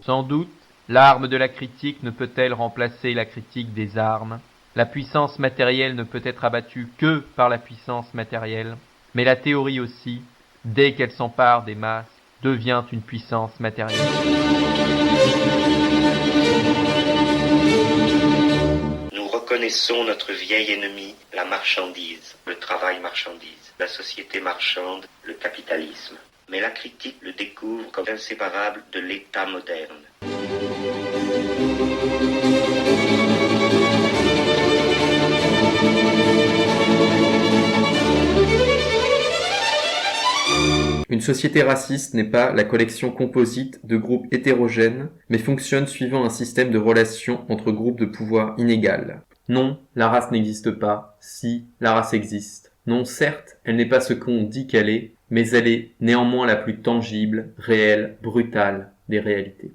Sans doute, l'arme de la critique ne peut-elle remplacer la critique des armes. La puissance matérielle ne peut être abattue que par la puissance matérielle, mais la théorie aussi, dès qu'elle s'empare des masses, devient une puissance matérielle. Nous reconnaissons notre vieil ennemi, la marchandise, le travail marchandise, la société marchande, le capitalisme. Mais la critique le découvre comme inséparable de l'État moderne. Une société raciste n'est pas la collection composite de groupes hétérogènes, mais fonctionne suivant un système de relations entre groupes de pouvoir inégal. Non, la race n'existe pas. Si, la race existe. Non, certes, elle n'est pas ce qu'on dit qu'elle est, mais elle est néanmoins la plus tangible, réelle, brutale des réalités.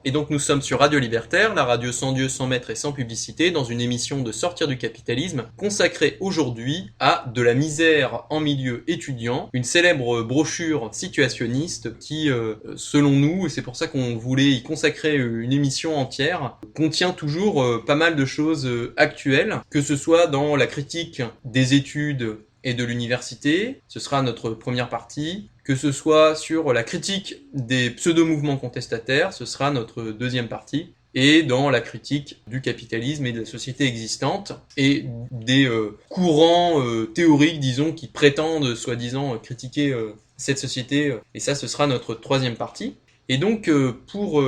Et donc nous sommes sur Radio Libertaire, la radio sans Dieu, sans maître et sans publicité, dans une émission de Sortir du capitalisme, consacrée aujourd'hui à De la misère en milieu étudiant, une célèbre brochure situationniste qui, selon nous, et c'est pour ça qu'on voulait y consacrer une émission entière, contient toujours pas mal de choses actuelles, que ce soit dans la critique des études et de l'université, ce sera notre première partie, que ce soit sur la critique des pseudo-mouvements contestataires, ce sera notre deuxième partie, et dans la critique du capitalisme et de la société existante, et des courants théoriques, disons, qui prétendent soi-disant critiquer cette société, et ça ce sera notre troisième partie. Et donc pour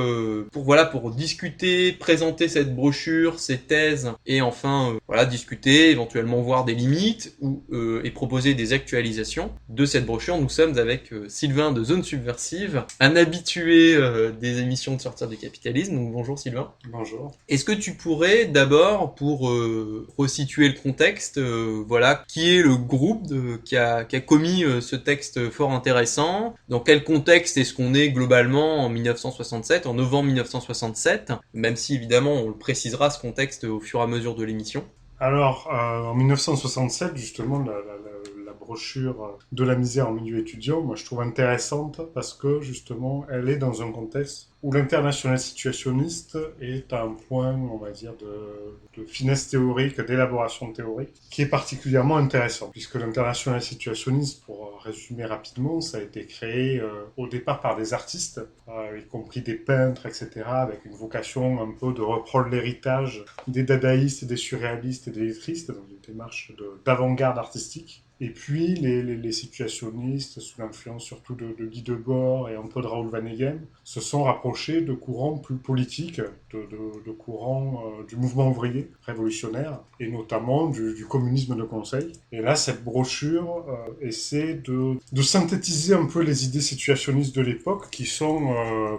discuter, présenter cette brochure, ces thèses, et enfin discuter, éventuellement voir des limites et proposer des actualisations de cette brochure, nous sommes avec Sylvain de Zone Subversive, un habitué des émissions de Sortir du capitalisme. Donc bonjour Sylvain. Bonjour. Est-ce que tu pourrais d'abord, pour resituer le contexte, qui est le groupe qui a commis ce texte fort intéressant, dans quel contexte est-ce qu'on est globalement en 1967, en novembre 1967, même si évidemment on le précisera ce contexte au fur et à mesure de l'émission. Alors, en 1967, justement, la brochure de la misère en milieu étudiant, moi je trouve intéressante parce que justement, elle est dans un contexte où l'international situationniste est à un point, on va dire, de finesse théorique, d'élaboration théorique, qui est particulièrement intéressant, puisque l'international situationniste, pour résumer rapidement, ça a été créé au départ par des artistes, y compris des peintres, etc., avec une vocation un peu de reprendre l'héritage des dadaïstes, des surréalistes et des lettristes, dans une démarche d'avant-garde artistique. Et puis, les situationnistes, sous l'influence surtout de Guy Debord et un peu de Raoul Vaneigem, se sont rapprochés de courants plus politiques, de courants du mouvement ouvrier révolutionnaire, et notamment du communisme de conseil. Et là, cette brochure essaie de synthétiser un peu les idées situationnistes de l'époque, qui sont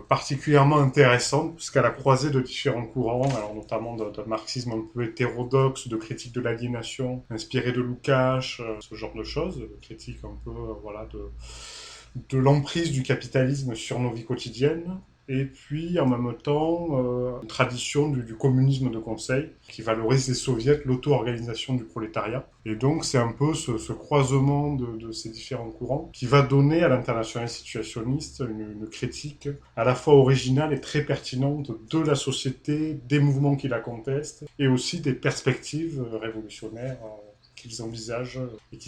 particulièrement intéressantes, puisqu'à la croisée de différents courants, alors notamment d'un marxisme un peu hétérodoxe, de critique de l'aliénation, inspiré de Lukács, ce genre de choses, de critique un peu de l'emprise du capitalisme sur nos vies quotidiennes, et puis en même temps une tradition du communisme de conseil qui valorise les soviets, l'auto-organisation du prolétariat. Et donc c'est un peu ce croisement de ces différents courants qui va donner à l'international situationniste une critique à la fois originale et très pertinente de la société, des mouvements qui la contestent, et aussi des perspectives révolutionnaires qu'ils envisagent et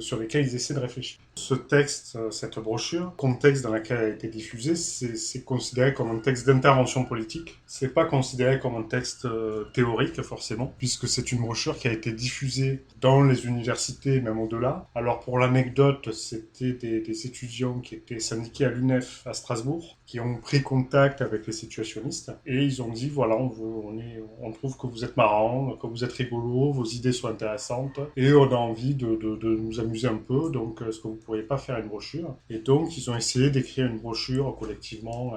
sur lesquels ils essaient de réfléchir. Ce texte, cette brochure, contexte dans lequel elle a été diffusée, c'est considéré comme un texte d'intervention politique. C'est pas considéré comme un texte théorique, forcément, puisque c'est une brochure qui a été diffusée dans les universités, même au-delà. Alors, pour l'anecdote, c'était des étudiants qui étaient syndiqués à l'UNEF à Strasbourg, qui ont pris contact avec les situationnistes, et ils ont dit, voilà, on trouve que vous êtes marrant, que vous êtes rigolo, vos idées sont intéressantes, et on a envie de nous amuser un peu, donc est-ce que vous pourriez pas faire une brochure? Et donc ils ont essayé d'écrire une brochure collectivement.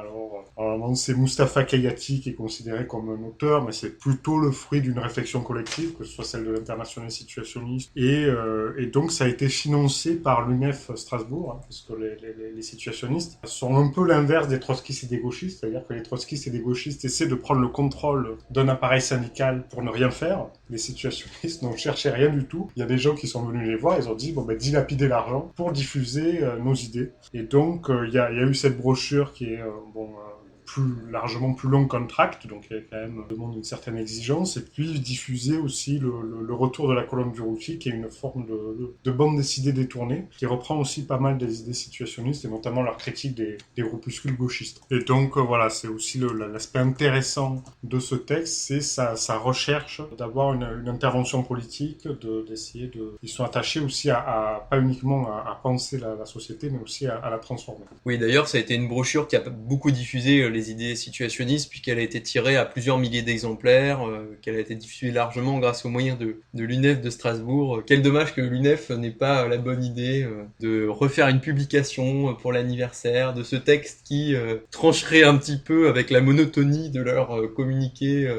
Alors c'est Mustapha Kayati qui est considéré comme un auteur, mais c'est plutôt le fruit d'une réflexion collective, que ce soit celle de l'international situationniste, et donc ça a été financé par l'UNEF Strasbourg, parce que les situationnistes sont un peu l'inverse des trotskistes et des gauchistes, c'est-à-dire que les trotskistes et les gauchistes essaient de prendre le contrôle d'un appareil syndical pour ne rien faire. Les situationnistes n'ont cherché rien du tout. Il y a des gens qui sont venus les voir, ils ont dit dilapider l'argent pour diffuser nos idées. Et donc il y a eu cette brochure qui est largement plus long qu'un tract, donc il y a quand même demande une certaine exigence, et puis diffuser aussi le retour de la colonne du Routy, qui est une forme de bande dessinée détournée, qui reprend aussi pas mal des idées situationnistes, et notamment leur critique des groupuscules gauchistes. Et donc voilà, c'est aussi l'aspect intéressant de ce texte, c'est sa recherche d'avoir une intervention politique, d'essayer de... Ils sont attachés aussi à pas uniquement à penser la société, mais aussi à la transformer. Oui, d'ailleurs, ça a été une brochure qui a beaucoup diffusé les idées situationnistes, puisqu'elle a été tirée à plusieurs milliers d'exemplaires, qu'elle a été diffusée largement grâce aux moyens de l'UNEF de Strasbourg. Quel dommage que l'UNEF n'ait pas la bonne idée de refaire une publication pour l'anniversaire de ce texte qui trancherait un petit peu avec la monotonie de leurs communiqués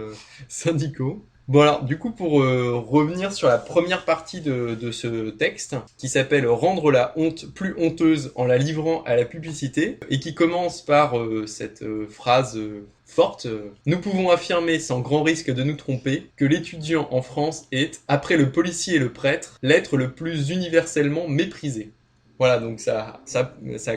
syndicaux. Bon alors, du coup, pour revenir sur la première partie de ce texte, qui s'appelle « Rendre la honte plus honteuse en la livrant à la publicité », et qui commence par cette phrase forte, nous pouvons affirmer sans grand risque de nous tromper que l'étudiant en France est, après le policier et le prêtre, l'être le plus universellement méprisé. Voilà, donc ça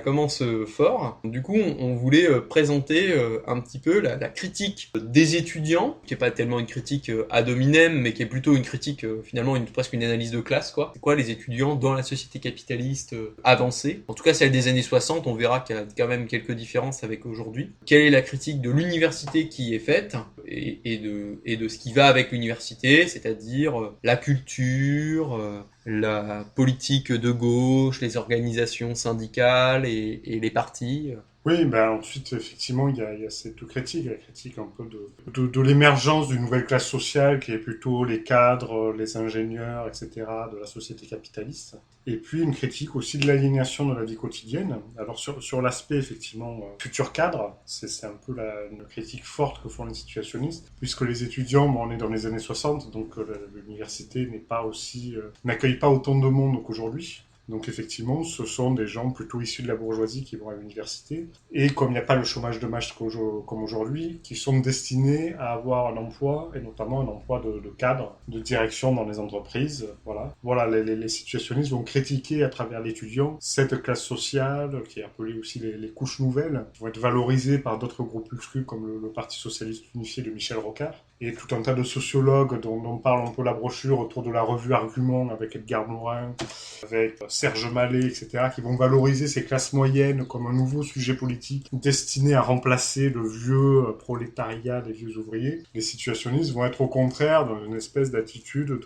commence fort. Du coup, on voulait présenter un petit peu la critique des étudiants, qui est pas tellement une critique ad hominem, mais qui est plutôt une critique, finalement, presque une analyse de classe, quoi. C'est quoi les étudiants dans la société capitaliste avancée? En tout cas, celle des années 60, on verra qu'il y a quand même quelques différences avec aujourd'hui. Quelle est la critique de l'université qui est faite, et de ce qui va avec l'université, c'est-à-dire la culture, la politique de gauche, les organisations syndicales et les partis. Oui, ensuite, effectivement, il y a cette critique, la critique un peu de l'émergence d'une nouvelle classe sociale qui est plutôt les cadres, les ingénieurs, etc., de la société capitaliste. Et puis une critique aussi de l'aliénation de la vie quotidienne. Alors sur l'aspect, effectivement, futur cadre, c'est un peu une critique forte que font les situationnistes, puisque les étudiants, on est dans les années 60, donc l'université n'accueille pas autant de monde qu'aujourd'hui. Donc effectivement, ce sont des gens plutôt issus de la bourgeoisie qui vont à l'université. Et comme il n'y a pas le chômage de masse comme aujourd'hui, qui sont destinés à avoir un emploi, et notamment un emploi de cadre, de direction dans les entreprises. Voilà, les situationnistes vont critiquer à travers l'étudiant cette classe sociale, qui est appelée aussi les couches nouvelles, qui vont être valorisées par d'autres groupuscules comme le Parti socialiste unifié de Michel Rocard. Et tout un tas de sociologues dont parle un peu la brochure autour de la revue Argument avec Edgar Morin, avec Serge Mallet, etc., qui vont valoriser ces classes moyennes comme un nouveau sujet politique destiné à remplacer le vieux prolétariat des vieux ouvriers. Les situationnistes vont être au contraire dans une espèce d'attitude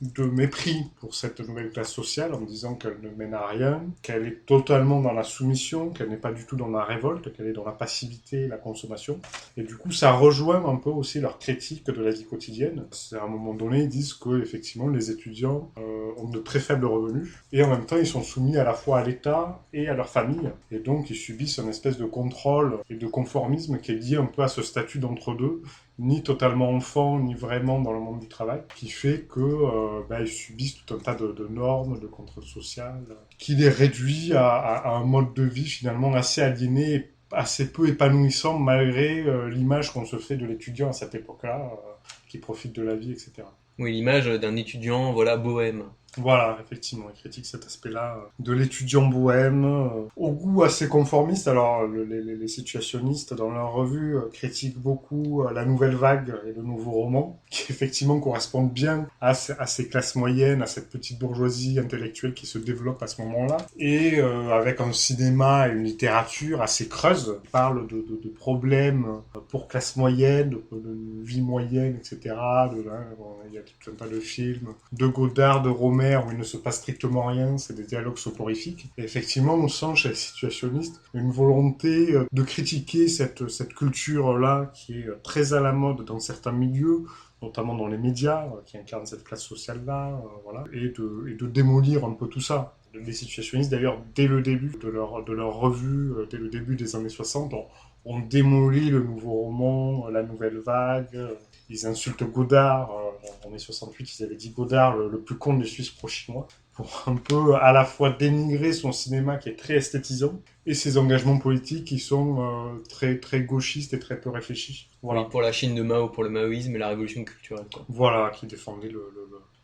de mépris pour cette nouvelle classe sociale en disant qu'elle ne mène à rien, qu'elle est totalement dans la soumission, qu'elle n'est pas du tout dans la révolte, qu'elle est dans la passivité et la consommation. Et du coup, ça rejoint un peu aussi leur critique de la vie quotidienne. C'est à un moment donné, ils disent que effectivement les étudiants ont de très faibles revenus et en même temps ils sont soumis à la fois à l'État et à leur famille et donc ils subissent une espèce de contrôle et de conformisme qui est lié un peu à ce statut d'entre-deux, ni totalement enfant, ni vraiment dans le monde du travail, qui fait que ils subissent tout un tas de normes, de contrôle social, qui les réduit à un mode de vie finalement assez aliéné, assez peu épanouissant malgré l'image qu'on se fait de l'étudiant à cette époque-là, qui profite de la vie, etc. Oui, l'image d'un étudiant, bohème. Voilà, effectivement, il critique cet aspect-là de l'étudiant bohème, au goût assez conformiste. Alors, les situationnistes, dans leur revue, critiquent beaucoup la nouvelle vague et le nouveau roman, qui effectivement correspondent bien à ces classes moyennes, à cette petite bourgeoisie intellectuelle qui se développe à ce moment-là, et avec un cinéma et une littérature assez creuse, qui parlent de problèmes pour classe moyenne, de vie moyenne, etc. Il y a tout un tas de films, de Godard, de Romer, où il ne se passe strictement rien, c'est des dialogues soporifiques. Et effectivement, on sent chez les situationnistes une volonté de critiquer cette culture-là qui est très à la mode dans certains milieux, notamment dans les médias, qui incarnent cette classe sociale-là, voilà, et de démolir un peu tout ça. Les situationnistes, d'ailleurs, dès le début de leur revue, dès le début des années 60, ont démoli le nouveau roman, la nouvelle vague. Ils insultent Godard. En mai 68, ils avaient dit Godard, le plus con des Suisses pro-chinois, pour un peu à la fois dénigrer son cinéma qui est très esthétisant et ses engagements politiques qui sont très, très gauchistes et très peu réfléchis. Voilà. Oui, pour la Chine de Mao, pour le maoïsme et la révolution culturelle, quoi. Voilà, qui défendait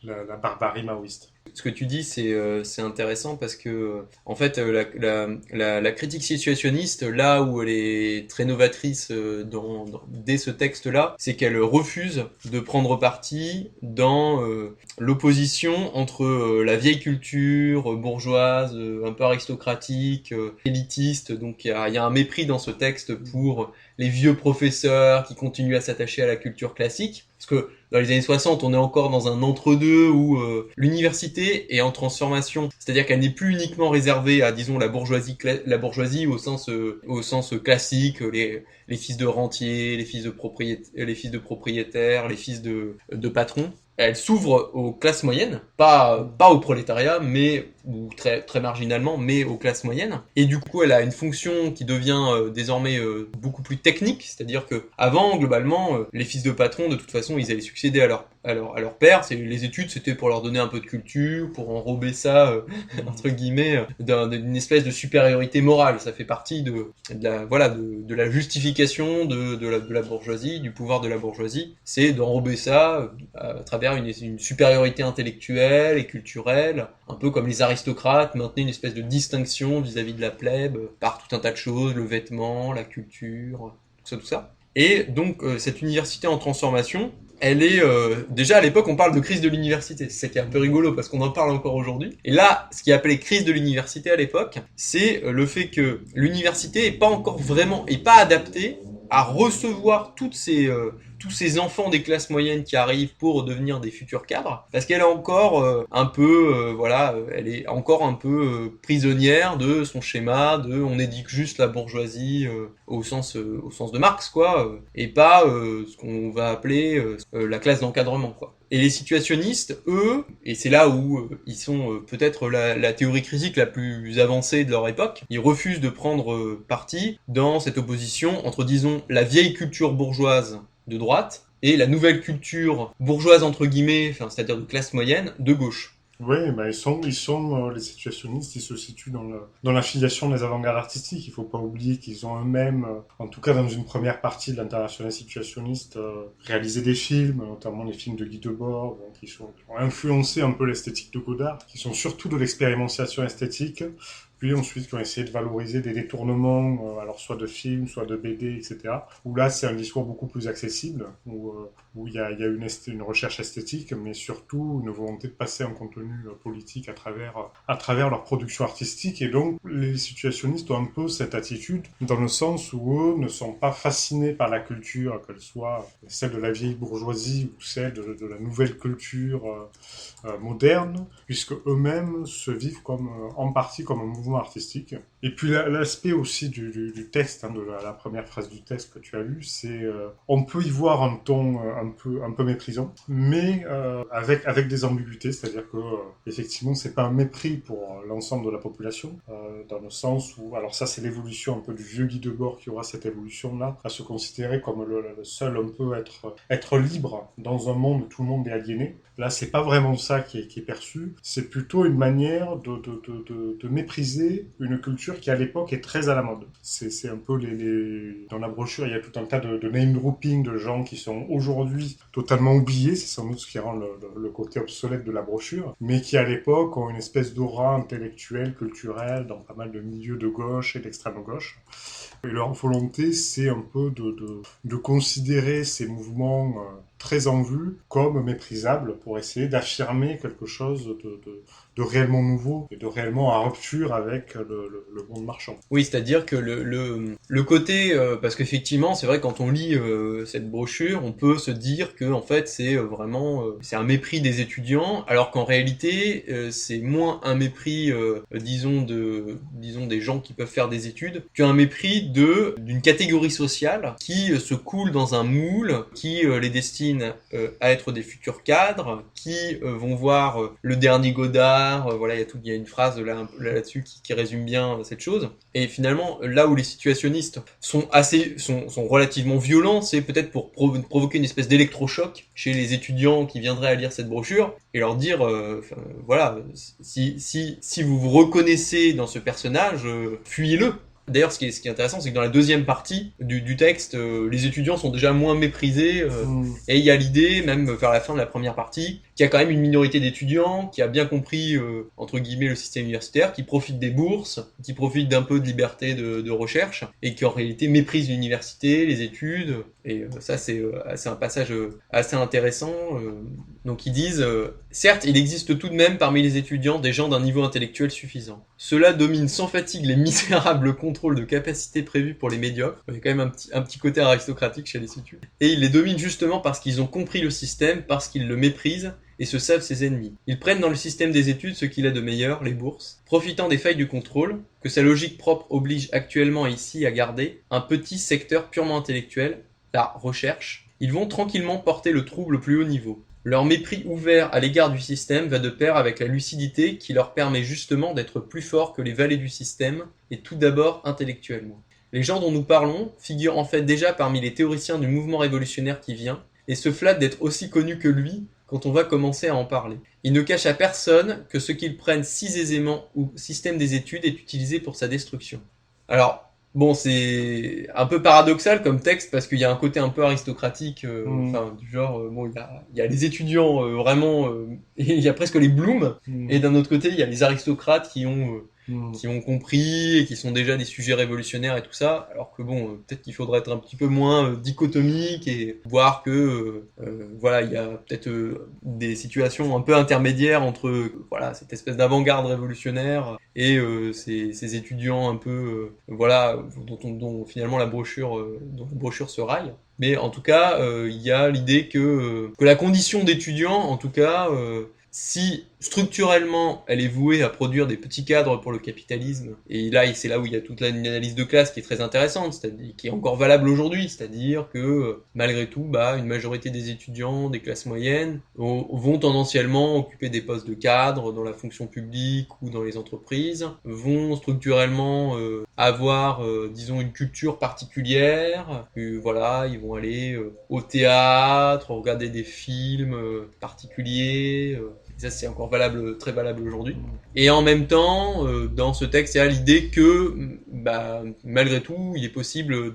la barbarie maoïste. Ce que tu dis, c'est intéressant parce que, en fait, la critique situationniste, là où elle est très novatrice dès ce texte-là, c'est qu'elle refuse de prendre parti dans l'opposition entre la vieille culture bourgeoise, un peu aristocratique, élitiste. Donc il y a un mépris dans ce texte pour les vieux professeurs qui continuent à s'attacher à la culture classique. Parce que dans les années 60, on est encore dans un entre-deux où l'université est en transformation. C'est-à-dire qu'elle n'est plus uniquement réservée à, disons, la bourgeoisie au sens classique, les fils de rentiers, les fils de propriétaires, les fils de patrons. Elle s'ouvre aux classes moyennes, pas au prolétariat, ou très, très marginalement, mais aux classes moyennes. Et du coup, elle a une fonction qui devient désormais beaucoup plus technique, c'est-à-dire que avant, globalement, les fils de patrons, de toute façon, ils allaient succéder à leur père. Les études, c'était pour leur donner un peu de culture, pour enrober ça, entre guillemets, d'une espèce de supériorité morale. Ça fait partie de la justification de la bourgeoisie, du pouvoir de la bourgeoisie. C'est d'enrober ça à travers une supériorité intellectuelle et culturelle, un peu comme les aristocrates maintenaient une espèce de distinction vis-à-vis de la plèbe par tout un tas de choses, le vêtement, la culture, tout ça. Et donc cette université en transformation, elle est déjà à l'époque on parle de crise de l'université, c'est ça qui est un peu rigolo parce qu'on en parle encore aujourd'hui. Et là, ce qui est appelé crise de l'université à l'époque, c'est le fait que l'université est pas adaptée à recevoir tous ces enfants des classes moyennes qui arrivent pour devenir des futurs cadres, parce qu'elle est encore elle est encore un peu prisonnière de son schéma on éduque juste la bourgeoisie au sens de Marx, quoi, et pas ce qu'on va appeler la classe d'encadrement, quoi. Et les situationnistes, eux, et c'est là où ils sont peut-être la théorie critique la plus avancée de leur époque, ils refusent de prendre parti dans cette opposition entre, disons, la vieille culture bourgeoise de droite et la nouvelle culture bourgeoise, entre guillemets, c'est-à-dire de classe moyenne, de gauche. Oui, ils sont les situationnistes, ils se situent dans la filiation des avant-gardes artistiques. Il faut pas oublier qu'ils ont eux-mêmes, en tout cas dans une première partie de l'international situationniste, réalisé des films, notamment les films de Guy Debord, qui ont influencé un peu l'esthétique de Godard, qui sont surtout de l'expérimentation esthétique. Puis ensuite, qui ont essayé de valoriser des détournements, alors soit de films, soit de BD, etc. Où là, c'est un discours beaucoup plus accessible, où il y a une recherche esthétique, mais surtout une volonté de passer un contenu politique à travers leur production artistique. Et donc, les situationnistes ont un peu cette attitude, dans le sens où eux ne sont pas fascinés par la culture, qu'elle soit celle de la vieille bourgeoisie ou celle de la nouvelle culture moderne, puisque eux-mêmes se vivent en partie comme un mouvement artistique. Et puis l'aspect aussi du texte, de la première phrase du texte que tu as lu, c'est on peut y voir un ton un peu méprisant, mais avec des ambiguïtés, c'est-à-dire que effectivement c'est pas un mépris pour l'ensemble de la population, dans le sens où, alors ça c'est l'évolution un peu du vieux Guy Debord qui aura cette évolution-là, à se considérer comme le seul un peu être libre dans un monde où tout le monde est aliéné. Là, c'est pas vraiment ça qui est perçu. C'est plutôt une manière de mépriser une culture qui, à l'époque, est très à la mode. C'est un peu dans la brochure, il y a tout un tas de name dropping de gens qui sont aujourd'hui totalement oubliés. C'est sans doute ce qui rend le côté obsolète de la brochure. Mais qui, à l'époque, ont une espèce d'aura intellectuelle, culturelle, dans pas mal de milieux de gauche et d'extrême gauche. Et leur volonté, c'est un peu de considérer ces mouvements très en vue comme méprisables pour essayer d'affirmer quelque chose de réellement nouveau et de réellement en rupture avec le monde marchand. Oui, c'est-à-dire que le côté, parce qu'effectivement, c'est vrai quand on lit cette brochure, on peut se dire que en fait c'est vraiment c'est un mépris des étudiants, alors qu'en réalité c'est moins un mépris, disons des gens qui peuvent faire des études, qu'un mépris d'une catégorie sociale qui se coule dans un moule qui les destine destinent à être des futurs cadres, qui vont voir le dernier Godard, voilà, il y a une phrase là-dessus qui résume bien cette chose. Et finalement, là où les situationnistes sont relativement violents, c'est peut-être pour provoquer une espèce d'électrochoc chez les étudiants qui viendraient à lire cette brochure et leur dire, voilà, si vous vous reconnaissez dans ce personnage, fuyez-le. D'ailleurs, ce qui est intéressant, c'est que dans la deuxième partie du texte, les étudiants sont déjà moins méprisés, et il y a l'idée, même vers la fin de la première partie, qu'il y a quand même une minorité d'étudiants qui a bien compris, entre guillemets, le système universitaire, qui profite des bourses, qui profite d'un peu de liberté de recherche, et qui en réalité méprise l'université, les études, et ça c'est un passage assez intéressant. Donc ils disent, certes, il existe tout de même parmi les étudiants des gens d'un niveau intellectuel suffisant. Ceux-là dominent sans fatigue les misérables contrôles de capacité prévus pour les médiocres. Il y a quand même un petit côté aristocratique chez les études. Et ils les dominent justement parce qu'ils ont compris le système, parce qu'ils le méprisent et se savent ses ennemis. Ils prennent dans le système des études ce qu'il a de meilleur, les bourses, profitant des failles du contrôle, que sa logique propre oblige actuellement ici à garder, un petit secteur purement intellectuel, la recherche. Ils vont tranquillement porter le trouble au plus haut niveau. Leur mépris ouvert à l'égard du système va de pair avec la lucidité qui leur permet justement d'être plus forts que les valets du système, et tout d'abord intellectuellement. Les gens dont nous parlons figurent en fait déjà parmi les théoriciens du mouvement révolutionnaire qui vient, et se flattent d'être aussi connus que lui quand on va commencer à en parler. Ils ne cachent à personne que ce qu'ils prennent si aisément au système des études est utilisé pour sa destruction. Alors, bon, c'est un peu paradoxal comme texte parce qu'il y a un côté un peu aristocratique, du genre, bon, il y a les étudiants vraiment, et il y a presque les Bloom, et d'un autre côté, il y a les aristocrates qui ont compris et qui sont déjà des sujets révolutionnaires et tout ça, alors que bon, peut-être qu'il faudrait être un petit peu moins dichotomique et voir que voilà, il y a peut-être des situations un peu intermédiaires entre voilà, cette espèce d'avant-garde révolutionnaire et ces étudiants un peu voilà, dont finalement la brochure se raille. Mais en tout cas, il y a l'idée que la condition d'étudiant, en tout cas, si structurellement elle est vouée à produire des petits cadres pour le capitalisme, et là c'est là où il y a toute une analyse de classe qui est très intéressante, c'est-à-dire qui est encore valable aujourd'hui, c'est-à-dire que malgré tout, une majorité des étudiants des classes moyennes vont tendanciellement occuper des postes de cadre dans la fonction publique ou dans les entreprises, vont structurellement avoir disons une culture particulière, voilà, ils vont aller au théâtre, regarder des films particuliers, ça c'est encore valable, très valable aujourd'hui. Et en même temps, dans ce texte, il y a l'idée que, malgré tout, il est possible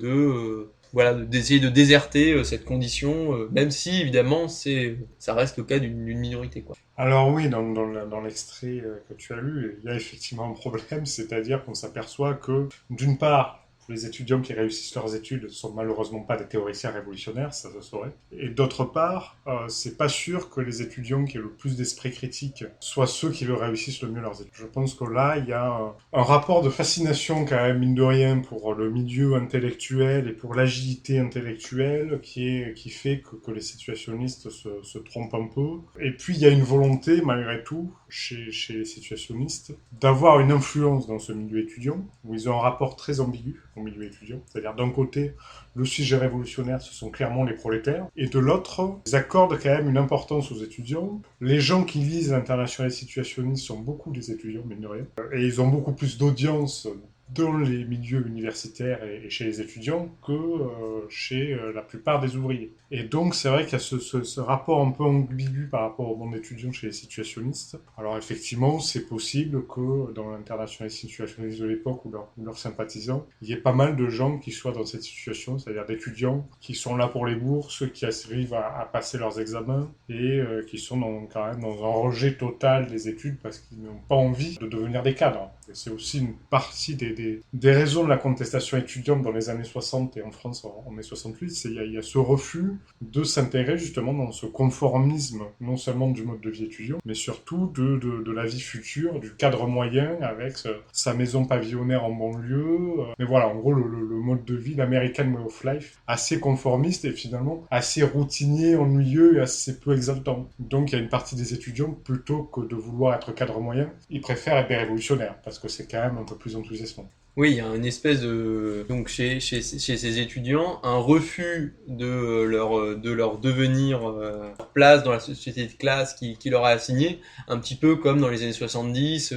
d'essayer de déserter cette condition, même si évidemment ça reste le cas d'une minorité, quoi. Alors oui, dans l'extrait que tu as lu, il y a effectivement un problème, c'est-à-dire qu'on s'aperçoit que, d'une part, les étudiants qui réussissent leurs études ne sont malheureusement pas des théoriciens révolutionnaires, ça se saurait. Et d'autre part, c'est pas sûr que les étudiants qui ont le plus d'esprit critique soient ceux qui réussissent le mieux leurs études. Je pense que là, il y a un rapport de fascination quand même, mine de rien, pour le milieu intellectuel et pour l'agilité intellectuelle qui fait que les situationnistes se trompent un peu. Et puis, il y a une volonté, malgré tout, chez les situationnistes, d'avoir une influence dans ce milieu étudiant, où ils ont un rapport très ambigu au milieu étudiant. C'est-à-dire, d'un côté, le sujet révolutionnaire, ce sont clairement les prolétaires, et de l'autre, ils accordent quand même une importance aux étudiants. Les gens qui lisent l'international situationniste sont beaucoup des étudiants, mine de rien, et ils ont beaucoup plus d'audience dans les milieux universitaires et chez les étudiants que chez la plupart des ouvriers. Et donc, c'est vrai qu'il y a ce rapport un peu ambigu par rapport au monde étudiant chez les situationnistes. Alors, effectivement, c'est possible que dans l'international situationniste de l'époque ou leurs sympathisants, il y ait pas mal de gens qui soient dans cette situation, c'est-à-dire d'étudiants qui sont là pour les bourses, qui arrivent à passer leurs examens et qui sont quand même dans un rejet total des études parce qu'ils n'ont pas envie de devenir des cadres. Et c'est aussi une partie des raisons de la contestation étudiante dans les années 60 et en France en mai 68, il y a ce refus de s'intégrer justement dans ce conformisme, non seulement du mode de vie étudiant, mais surtout de la vie future, du cadre moyen avec sa maison pavillonnaire en banlieue. Mais voilà, en gros, le mode de vie, l'American Way of Life, assez conformiste et finalement assez routinier, ennuyeux et assez peu exaltant. Donc il y a une partie des étudiants, plutôt que de vouloir être cadre moyen, ils préfèrent être révolutionnaires, parce que c'est quand même un peu plus enthousiasmant. Oui, il y a une espèce de donc chez ces étudiants un refus de leur devenir leur place dans la société de classe qui leur est assignée, un petit peu comme dans les années 70,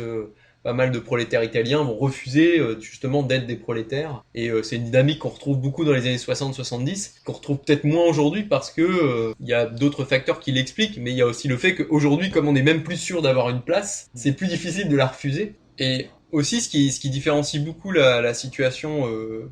pas mal de prolétaires italiens vont refuser justement d'être des prolétaires, et c'est une dynamique qu'on retrouve beaucoup dans les années 60-70, qu'on retrouve peut-être moins aujourd'hui parce que il y a d'autres facteurs qui l'expliquent, mais il y a aussi le fait qu'aujourd'hui, comme on est même plus sûr d'avoir une place, c'est plus difficile de la refuser. Et aussi, ce qui différencie beaucoup la situation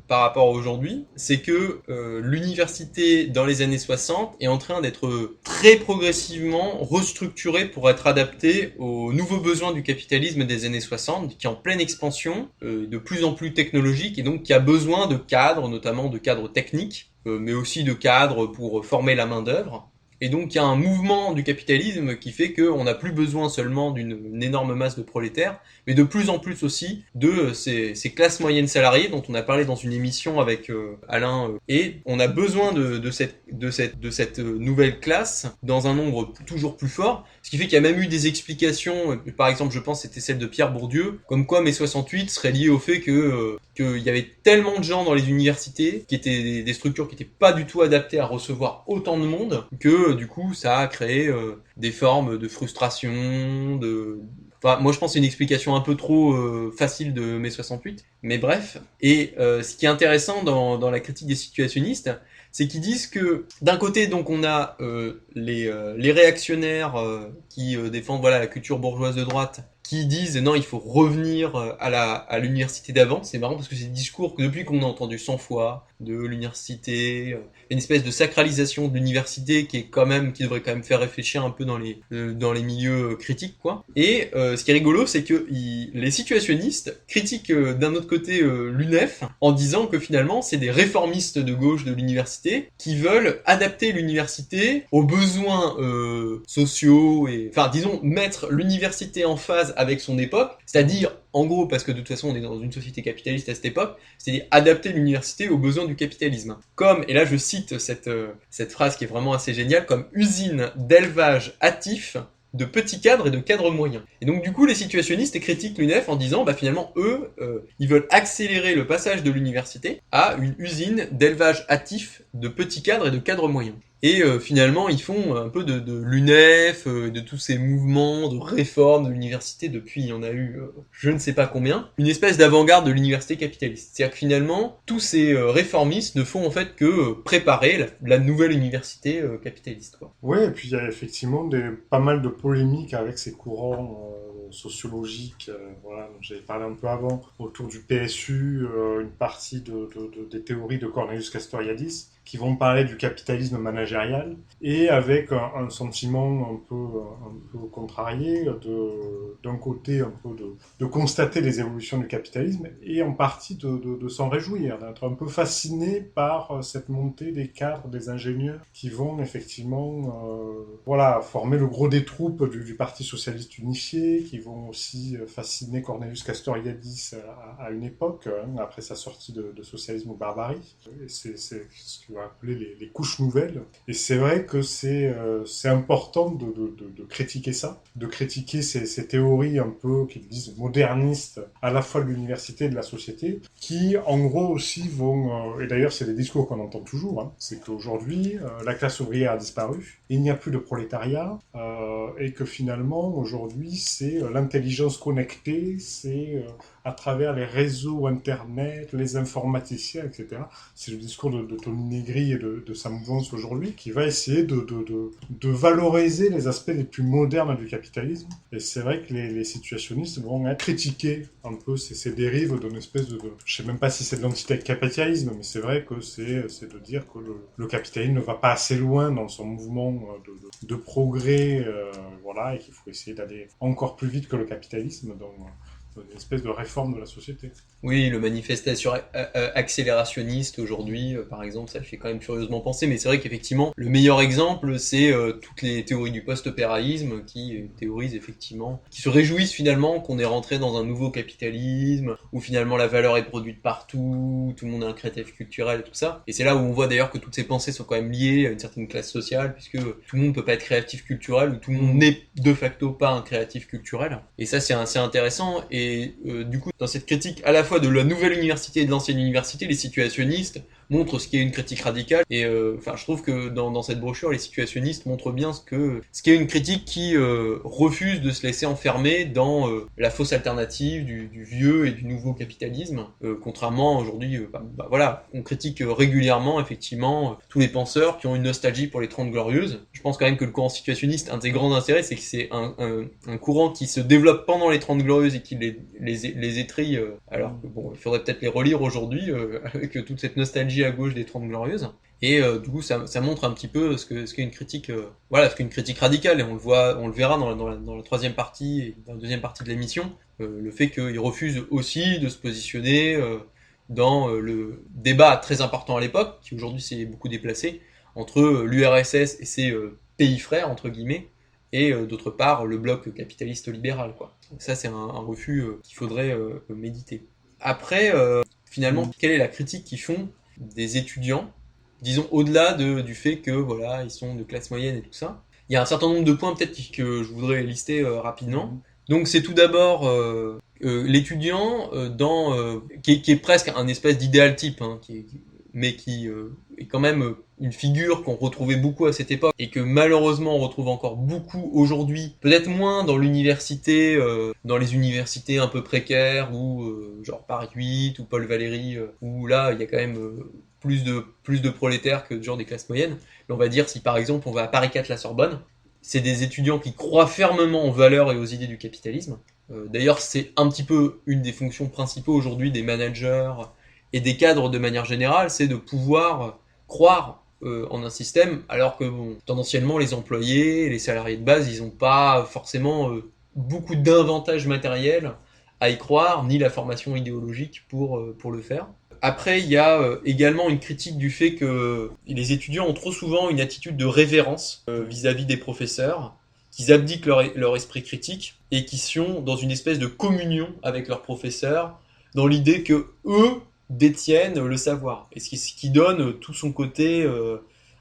par rapport à aujourd'hui, c'est que l'université dans les années 60 est en train d'être très progressivement restructurée pour être adaptée aux nouveaux besoins du capitalisme des années 60, qui est en pleine expansion, de plus en plus technologique, et donc qui a besoin de cadres, notamment de cadres techniques, mais aussi de cadres pour former la main-d'œuvre. Et donc il y a un mouvement du capitalisme qui fait qu'on n'a plus besoin seulement d'une énorme masse de prolétaires, mais de plus en plus aussi de ces classes moyennes salariées dont on a parlé dans une émission avec Alain. Et on a besoin de cette nouvelle classe dans un nombre toujours plus fort, ce qui fait qu'il y a même eu des explications, par exemple je pense c'était celle de Pierre Bourdieu, comme quoi mai 68 serait lié au fait qu'il y avait tellement de gens dans les universités, qui étaient des structures qui n'étaient pas du tout adaptées à recevoir autant de monde, que du coup ça a créé des formes de frustration, Enfin, moi je pense que c'est une explication un peu trop facile de mai 68, mais bref. Et ce qui est intéressant dans la critique des situationnistes, c'est qu'ils disent que d'un côté donc on a les réactionnaires qui défendent voilà la culture bourgeoise de droite, qui disent non il faut revenir à l'université d'avant. C'est marrant parce que c'est des discours que depuis qu'on a entendu 100 fois de l'université, une espèce de sacralisation de l'université qui devrait quand même faire réfléchir un peu dans les milieux critiques quoi. Et ce qui est rigolo, c'est que les situationnistes critiquent d'un autre côté l'UNEF en disant que finalement c'est des réformistes de gauche de l'université qui veulent adapter l'université aux besoins sociaux et enfin disons mettre l'université en phase avec son époque, c'est-à-dire en gros, parce que de toute façon on est dans une société capitaliste à cette époque, c'est-à-dire adapter l'université aux besoins du capitalisme. Comme, et là je cite cette phrase qui est vraiment assez géniale, comme usine d'élevage hâtif de petits cadres et de cadres moyens. Et donc du coup les situationnistes critiquent l'UNEF en disant finalement eux, ils veulent accélérer le passage de l'université à une usine d'élevage hâtif de petits cadres et de cadres moyens. Et finalement, ils font un peu de l'UNEF, de tous ces mouvements de réforme de l'université depuis, il y en a eu je ne sais pas combien, une espèce d'avant-garde de l'université capitaliste. C'est-à-dire que finalement, tous ces réformistes ne font en fait que préparer la nouvelle université capitaliste, quoi. Ouais, et puis il y a effectivement pas mal de polémiques avec ces courants sociologiques, voilà, dont j'avais parlé un peu avant, autour du PSU, une partie des théories de Cornelius Castoriadis, qui vont parler du capitalisme managérial, et avec un sentiment un peu contrarié, d'un côté un peu de constater les évolutions du capitalisme, et en partie de s'en réjouir, d'être un peu fasciné par cette montée des cadres, des ingénieurs, qui vont effectivement voilà, former le gros des troupes du Parti Socialiste Unifié, qui vont aussi fasciner Cornelius Castoriadis à une époque, après sa sortie de Socialisme ou Barbarie. Et c'est ce qu'on va appeler les couches nouvelles. Et c'est vrai que c'est important de critiquer ça, de critiquer ces théories un peu, qu'ils disent modernistes, à la fois de l'université et de la société, qui en gros aussi vont, et d'ailleurs c'est des discours qu'on entend toujours, c'est qu'aujourd'hui la classe ouvrière a disparu, il n'y a plus de prolétariat, et que finalement aujourd'hui c'est l'intelligence connectée, c'est à travers les réseaux internet, les informaticiens, etc. C'est le discours de Tony Negri et de sa mouvance aujourd'hui qui va essayer de valoriser les aspects les plus modernes du capitalisme. Et c'est vrai que les situationnistes vont critiquer un peu ces dérives d'une espèce je sais même pas si c'est de l'anticapitalisme, mais c'est vrai que c'est de dire que le capitalisme ne va pas assez loin dans son mouvement de progrès, voilà, et qu'il faut essayer d'aller encore plus vite que le capitalisme dans une espèce de réforme de la société. Oui, le manifeste accélérationniste aujourd'hui, par exemple, ça fait quand même furieusement penser, mais c'est vrai qu'effectivement, le meilleur exemple, c'est toutes les théories du post-opéralisme qui théorisent effectivement, qui se réjouissent finalement qu'on est rentré dans un nouveau capitalisme, où finalement la valeur est produite partout, tout le monde est un créatif culturel et tout ça. Et c'est là où on voit d'ailleurs que toutes ces pensées sont quand même liées à une certaine classe sociale, puisque tout le monde ne peut pas être créatif culturel, ou tout le monde n'est de facto pas un créatif culturel. Et ça, c'est assez intéressant. Et Et du coup, dans cette critique à la fois de la nouvelle université et de l'ancienne université, les situationnistes montrent ce qu'est une critique radicale. Et je trouve que dans cette brochure, les situationnistes montrent bien ce qu'est une critique qui refuse de se laisser enfermer dans la fausse alternative du vieux et du nouveau capitalisme. Contrairement aujourd'hui, on critique régulièrement, effectivement, tous les penseurs qui ont une nostalgie pour les 30 Glorieuses. Je pense quand même que le courant situationniste, un des grands intérêts, c'est que c'est un courant qui se développe pendant les 30 Glorieuses et qui les étrille, alors que il faudrait peut-être les relire aujourd'hui, avec toute cette nostalgie à gauche des 30 Glorieuses. Et du coup, ça montre un petit peu ce qu'est une critique, ce qu'est une critique radicale, et on le verra dans la troisième partie et dans la deuxième partie de l'émission, le fait qu'il refuse aussi de se positionner dans le débat très important à l'époque, qui aujourd'hui s'est beaucoup déplacé, entre l'URSS et ses pays frères, entre guillemets, et d'autre part le bloc capitaliste libéral, quoi. Donc ça, c'est un refus qu'il faudrait méditer. Après, finalement, quelle est la critique qu'ils font des étudiants, disons au-delà du fait que voilà, ils sont de classe moyenne et tout ça. Il y a un certain nombre de points peut-être que je voudrais lister rapidement. Donc c'est tout d'abord l'étudiant qui est presque un espèce d'idéal type, hein, mais qui est quand même une figure qu'on retrouvait beaucoup à cette époque et que malheureusement on retrouve encore beaucoup aujourd'hui, peut-être moins dans l'université, dans les universités un peu précaires ou genre Paris 8 ou Paul Valéry, où là il y a quand même plus de prolétaires que de gens des classes moyennes. Mais on va dire si par exemple on va à Paris 4 la Sorbonne, c'est des étudiants qui croient fermement aux valeurs et aux idées du capitalisme. D'ailleurs c'est un petit peu une des fonctions principales aujourd'hui des managers et des cadres de manière générale, c'est de pouvoir croire en un système, alors que tendanciellement les employés, les salariés de base, ils n'ont pas forcément beaucoup d'avantages matériels à y croire, ni la formation idéologique pour le faire. Après, il y a également une critique du fait que les étudiants ont trop souvent une attitude de révérence vis-à-vis des professeurs, qu'ils abdiquent leur esprit critique et qui sont dans une espèce de communion avec leurs professeurs, dans l'idée que eux détiennent le savoir, et ce qui donne tout son côté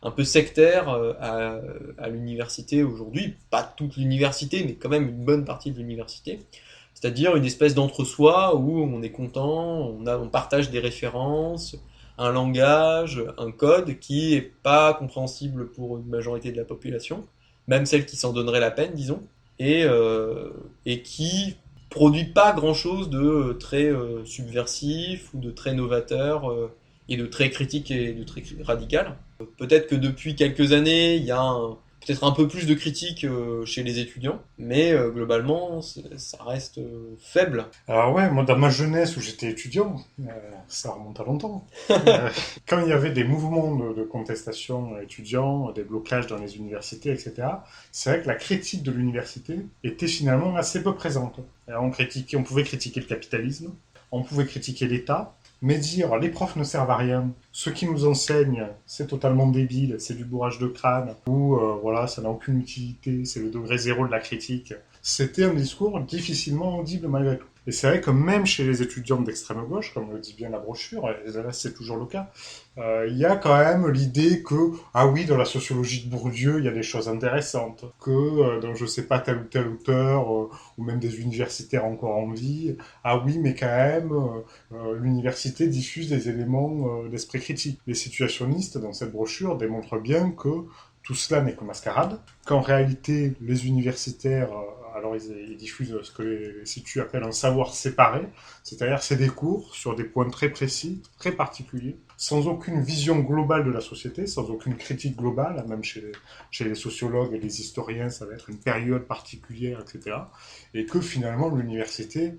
un peu sectaire à l'université aujourd'hui, pas toute l'université, mais quand même une bonne partie de l'université, c'est-à-dire une espèce d'entre-soi où on est content, on partage des références, un langage, un code qui est pas compréhensible pour une majorité de la population, même celle qui s'en donnerait la peine, disons, et qui produit pas grand-chose de très subversif ou de très novateur et de très critique et de très radical. Peut-être que depuis quelques années, il y a peut-être un peu plus de critiques chez les étudiants, mais globalement, ça reste faible. Alors ouais, moi dans ma jeunesse où j'étais étudiant, ça remonte à longtemps. Quand il y avait des mouvements de contestation étudiants, des blocages dans les universités, etc., c'est vrai que la critique de l'université était finalement assez peu présente. Alors, on pouvait critiquer le capitalisme, on pouvait critiquer l'État, mais dire les profs ne servent à rien, ce qu'ils nous enseignent c'est totalement débile, c'est du bourrage de crâne, ou voilà, ça n'a aucune utilité, c'est le degré zéro de la critique, c'était un discours difficilement audible malgré tout. Et c'est vrai que même chez les étudiants d'extrême gauche, comme le dit bien la brochure, et là c'est toujours le cas, il y a quand même l'idée que, ah oui, dans la sociologie de Bourdieu, il y a des choses intéressantes, que dans je sais pas tel ou tel auteur, ou même des universitaires encore en vie, ah oui, mais quand même, l'université diffuse des éléments d'esprit critique. Les situationnistes, dans cette brochure, démontrent bien que tout cela n'est que mascarade, qu'en réalité, les universitaires, alors ils diffusent ce que les situs appellent un savoir séparé, c'est-à-dire c'est des cours sur des points très précis, très particuliers, sans aucune vision globale de la société, sans aucune critique globale, même chez les sociologues et les historiens, ça va être une période particulière, etc. Et que finalement, l'université,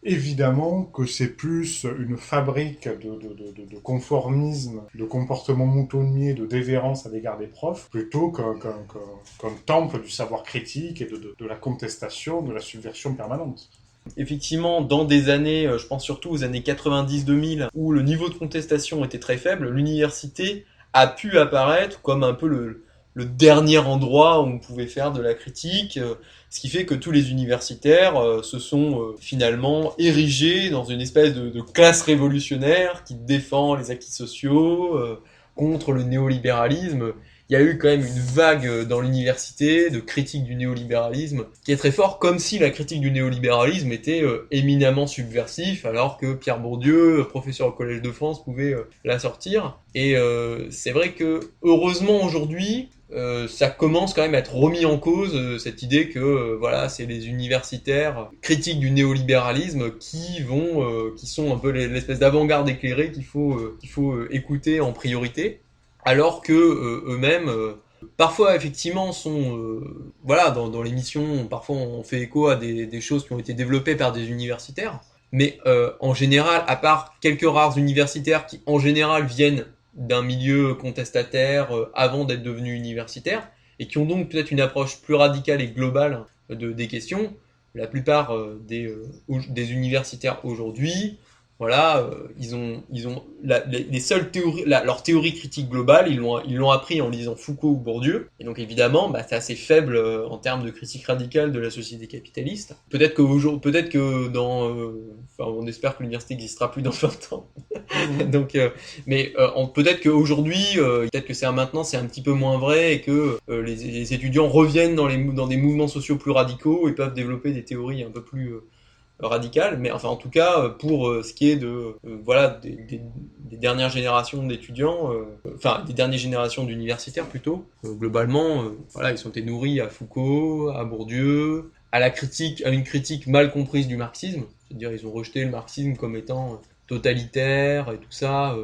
évidemment que c'est plus une fabrique de conformisme, de comportement moutonnier, de dévérence à l'égard des profs, plutôt qu'un temple du savoir critique et de la contestation, de la subversion permanente. Effectivement, dans des années, je pense surtout aux années 90-2000, où le niveau de contestation était très faible, l'université a pu apparaître comme un peu le dernier endroit où on pouvait faire de la critique, ce qui fait que tous les universitaires se sont finalement érigés dans une espèce de classe révolutionnaire qui défend les acquis sociaux contre le néolibéralisme, il y a eu quand même une vague dans l'université de critique du néolibéralisme qui est très fort, comme si la critique du néolibéralisme était éminemment subversif, alors que Pierre Bourdieu, professeur au Collège de France, pouvait la sortir. Et c'est vrai que, heureusement aujourd'hui, ça commence quand même à être remis en cause, cette idée que voilà, c'est les universitaires critiques du néolibéralisme qui sont un peu l'espèce d'avant-garde éclairée qu'il faut écouter en priorité, alors que eux-mêmes parfois effectivement sont voilà, dans l'émission, parfois on fait écho à des choses qui ont été développées par des universitaires, mais en général, à part quelques rares universitaires qui en général viennent d'un milieu contestataire avant d'être devenus universitaires, et qui ont donc peut-être une approche plus radicale et globale des questions. La plupart des universitaires aujourd'hui, voilà, ils ont les seules théories, leur théorie critique globale, ils l'ont appris en lisant Foucault ou Bourdieu, et donc évidemment, c'est assez faible en termes de critique radicale de la société capitaliste. Peut-être que dans, on espère que l'université n'existera plus dans 20 ans. Donc, peut-être qu'aujourd'hui, peut-être que maintenant c'est un petit peu moins vrai et que les étudiants reviennent dans des mouvements sociaux plus radicaux et peuvent développer des théories un peu plus radicales. Mais enfin, en tout cas, pour ce qui est de des dernières générations d'étudiants, des dernières générations d'universitaires plutôt, globalement, voilà, ils sont été nourris à Foucault, à Bourdieu, à une critique mal comprise du marxisme. C'est-à-dire, ils ont rejeté le marxisme comme étant totalitaire et tout ça.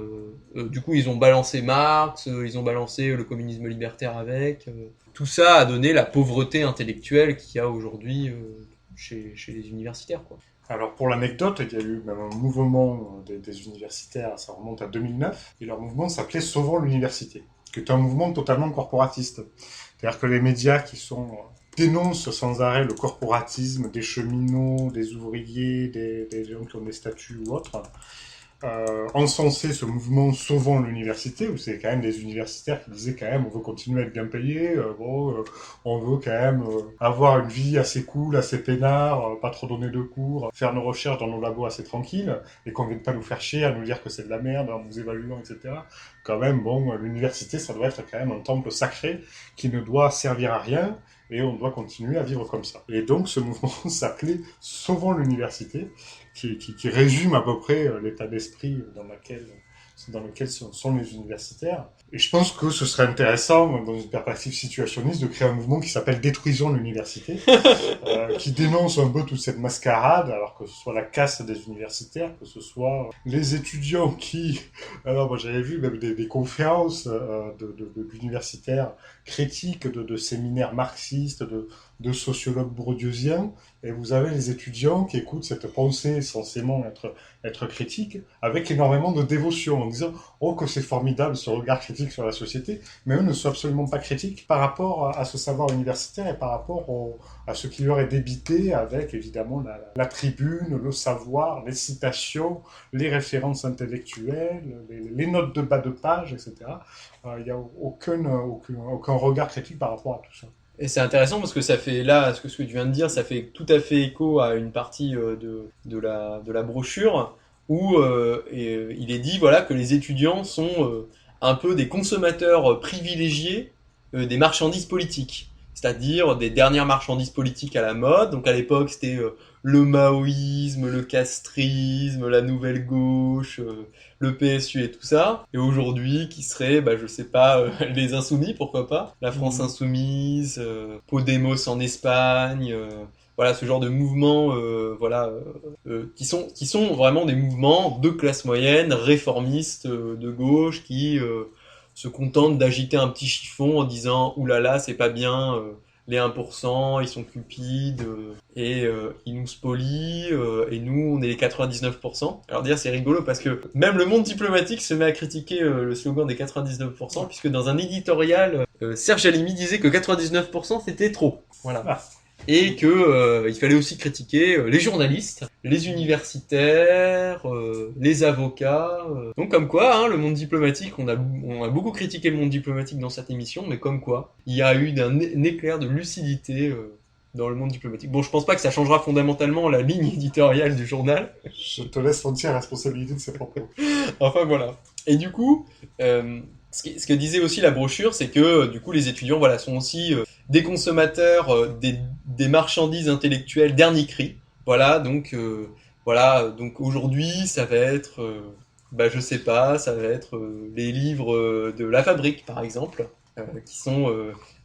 Du coup, ils ont balancé Marx, ils ont balancé le communisme libertaire avec. Tout ça a donné la pauvreté intellectuelle qu'il y a aujourd'hui chez les universitaires, quoi. Alors pour l'anecdote, il y a eu même un mouvement des universitaires, ça remonte à 2009, et leur mouvement s'appelait Sauvons l'université, qui est un mouvement totalement corporatiste. C'est-à-dire que les médias qui dénoncent sans arrêt le corporatisme des cheminots, des ouvriers, des gens qui ont des statuts ou autres, encenser ce mouvement Sauvons l'université, où c'est quand même des universitaires qui disaient quand même on veut continuer à être bien payé, on veut quand même avoir une vie assez cool, assez peinard, pas trop donner de cours, faire nos recherches dans nos labos assez tranquilles, et qu'on ne vienne pas nous faire chier à nous dire que c'est de la merde en nous évaluant, etc. Quand même, l'université, ça doit être quand même un temple sacré qui ne doit servir à rien, et on doit continuer à vivre comme ça. Et donc ce mouvement s'appelait Sauvons l'université, qui résume à peu près l'état d'esprit dans lequel sont les universitaires. Et je pense que ce serait intéressant, dans une perspective situationniste, de créer un mouvement qui s'appelle Détruisons l'université, qui dénonce un peu toute cette mascarade, alors que ce soit la caste des universitaires, que ce soit les étudiants qui... Alors moi j'avais vu même des conférences d'universitaires critiques, de séminaires marxistes, de sociologues bourdieusiens, et vous avez les étudiants qui écoutent cette pensée censément être critique avec énormément de dévotion en disant « Oh, que c'est formidable ce regard critique sur la société », mais eux ne sont absolument pas critiques par rapport à ce savoir universitaire et par rapport à ce qui leur est débité avec évidemment la tribune, le savoir, les citations, les références intellectuelles, les notes de bas de page, etc. Il n'y a aucun regard critique par rapport à tout ça. Et c'est intéressant parce que ça fait, là, ce que tu viens de dire, ça fait tout à fait écho à une partie de la brochure où il est dit, voilà, que les étudiants sont un peu des consommateurs privilégiés des marchandises politiques. C'est-à-dire des dernières marchandises politiques à la mode. Donc à l'époque, c'était le maoïsme, le castrisme, la nouvelle gauche, le PSU et tout ça. Et aujourd'hui, qui serait, je sais pas, les Insoumis, pourquoi pas, la France Insoumise, Podemos en Espagne, voilà, ce genre de mouvements, qui sont vraiment des mouvements de classe moyenne, réformistes, de gauche, qui se contentent d'agiter un petit chiffon en disant « Oulala, c'est pas bien, les 1%, ils sont cupides, et ils nous spolient, et nous, on est les 99%. » Alors d'ailleurs, c'est rigolo parce que même le monde diplomatique se met à critiquer le slogan des 99%, puisque dans un éditorial, Serge Halimi disait que 99% c'était trop. Voilà. Ah. Et que il fallait aussi critiquer les journalistes, les universitaires, les avocats. Donc comme quoi, le monde diplomatique, on a beaucoup critiqué le monde diplomatique dans cette émission, mais comme quoi, il y a eu un éclair de lucidité dans le monde diplomatique. Bon, je pense pas que ça changera fondamentalement la ligne éditoriale du journal. Je te laisse l'entière responsabilité de ces propos. Enfin voilà. Et du coup, Ce que disait aussi la brochure, c'est que du coup les étudiants voilà, sont aussi des consommateurs des marchandises intellectuelles dernier cri. Voilà, donc aujourd'hui ça va être, je sais pas, ça va être les livres de La Fabrique par exemple, qui sont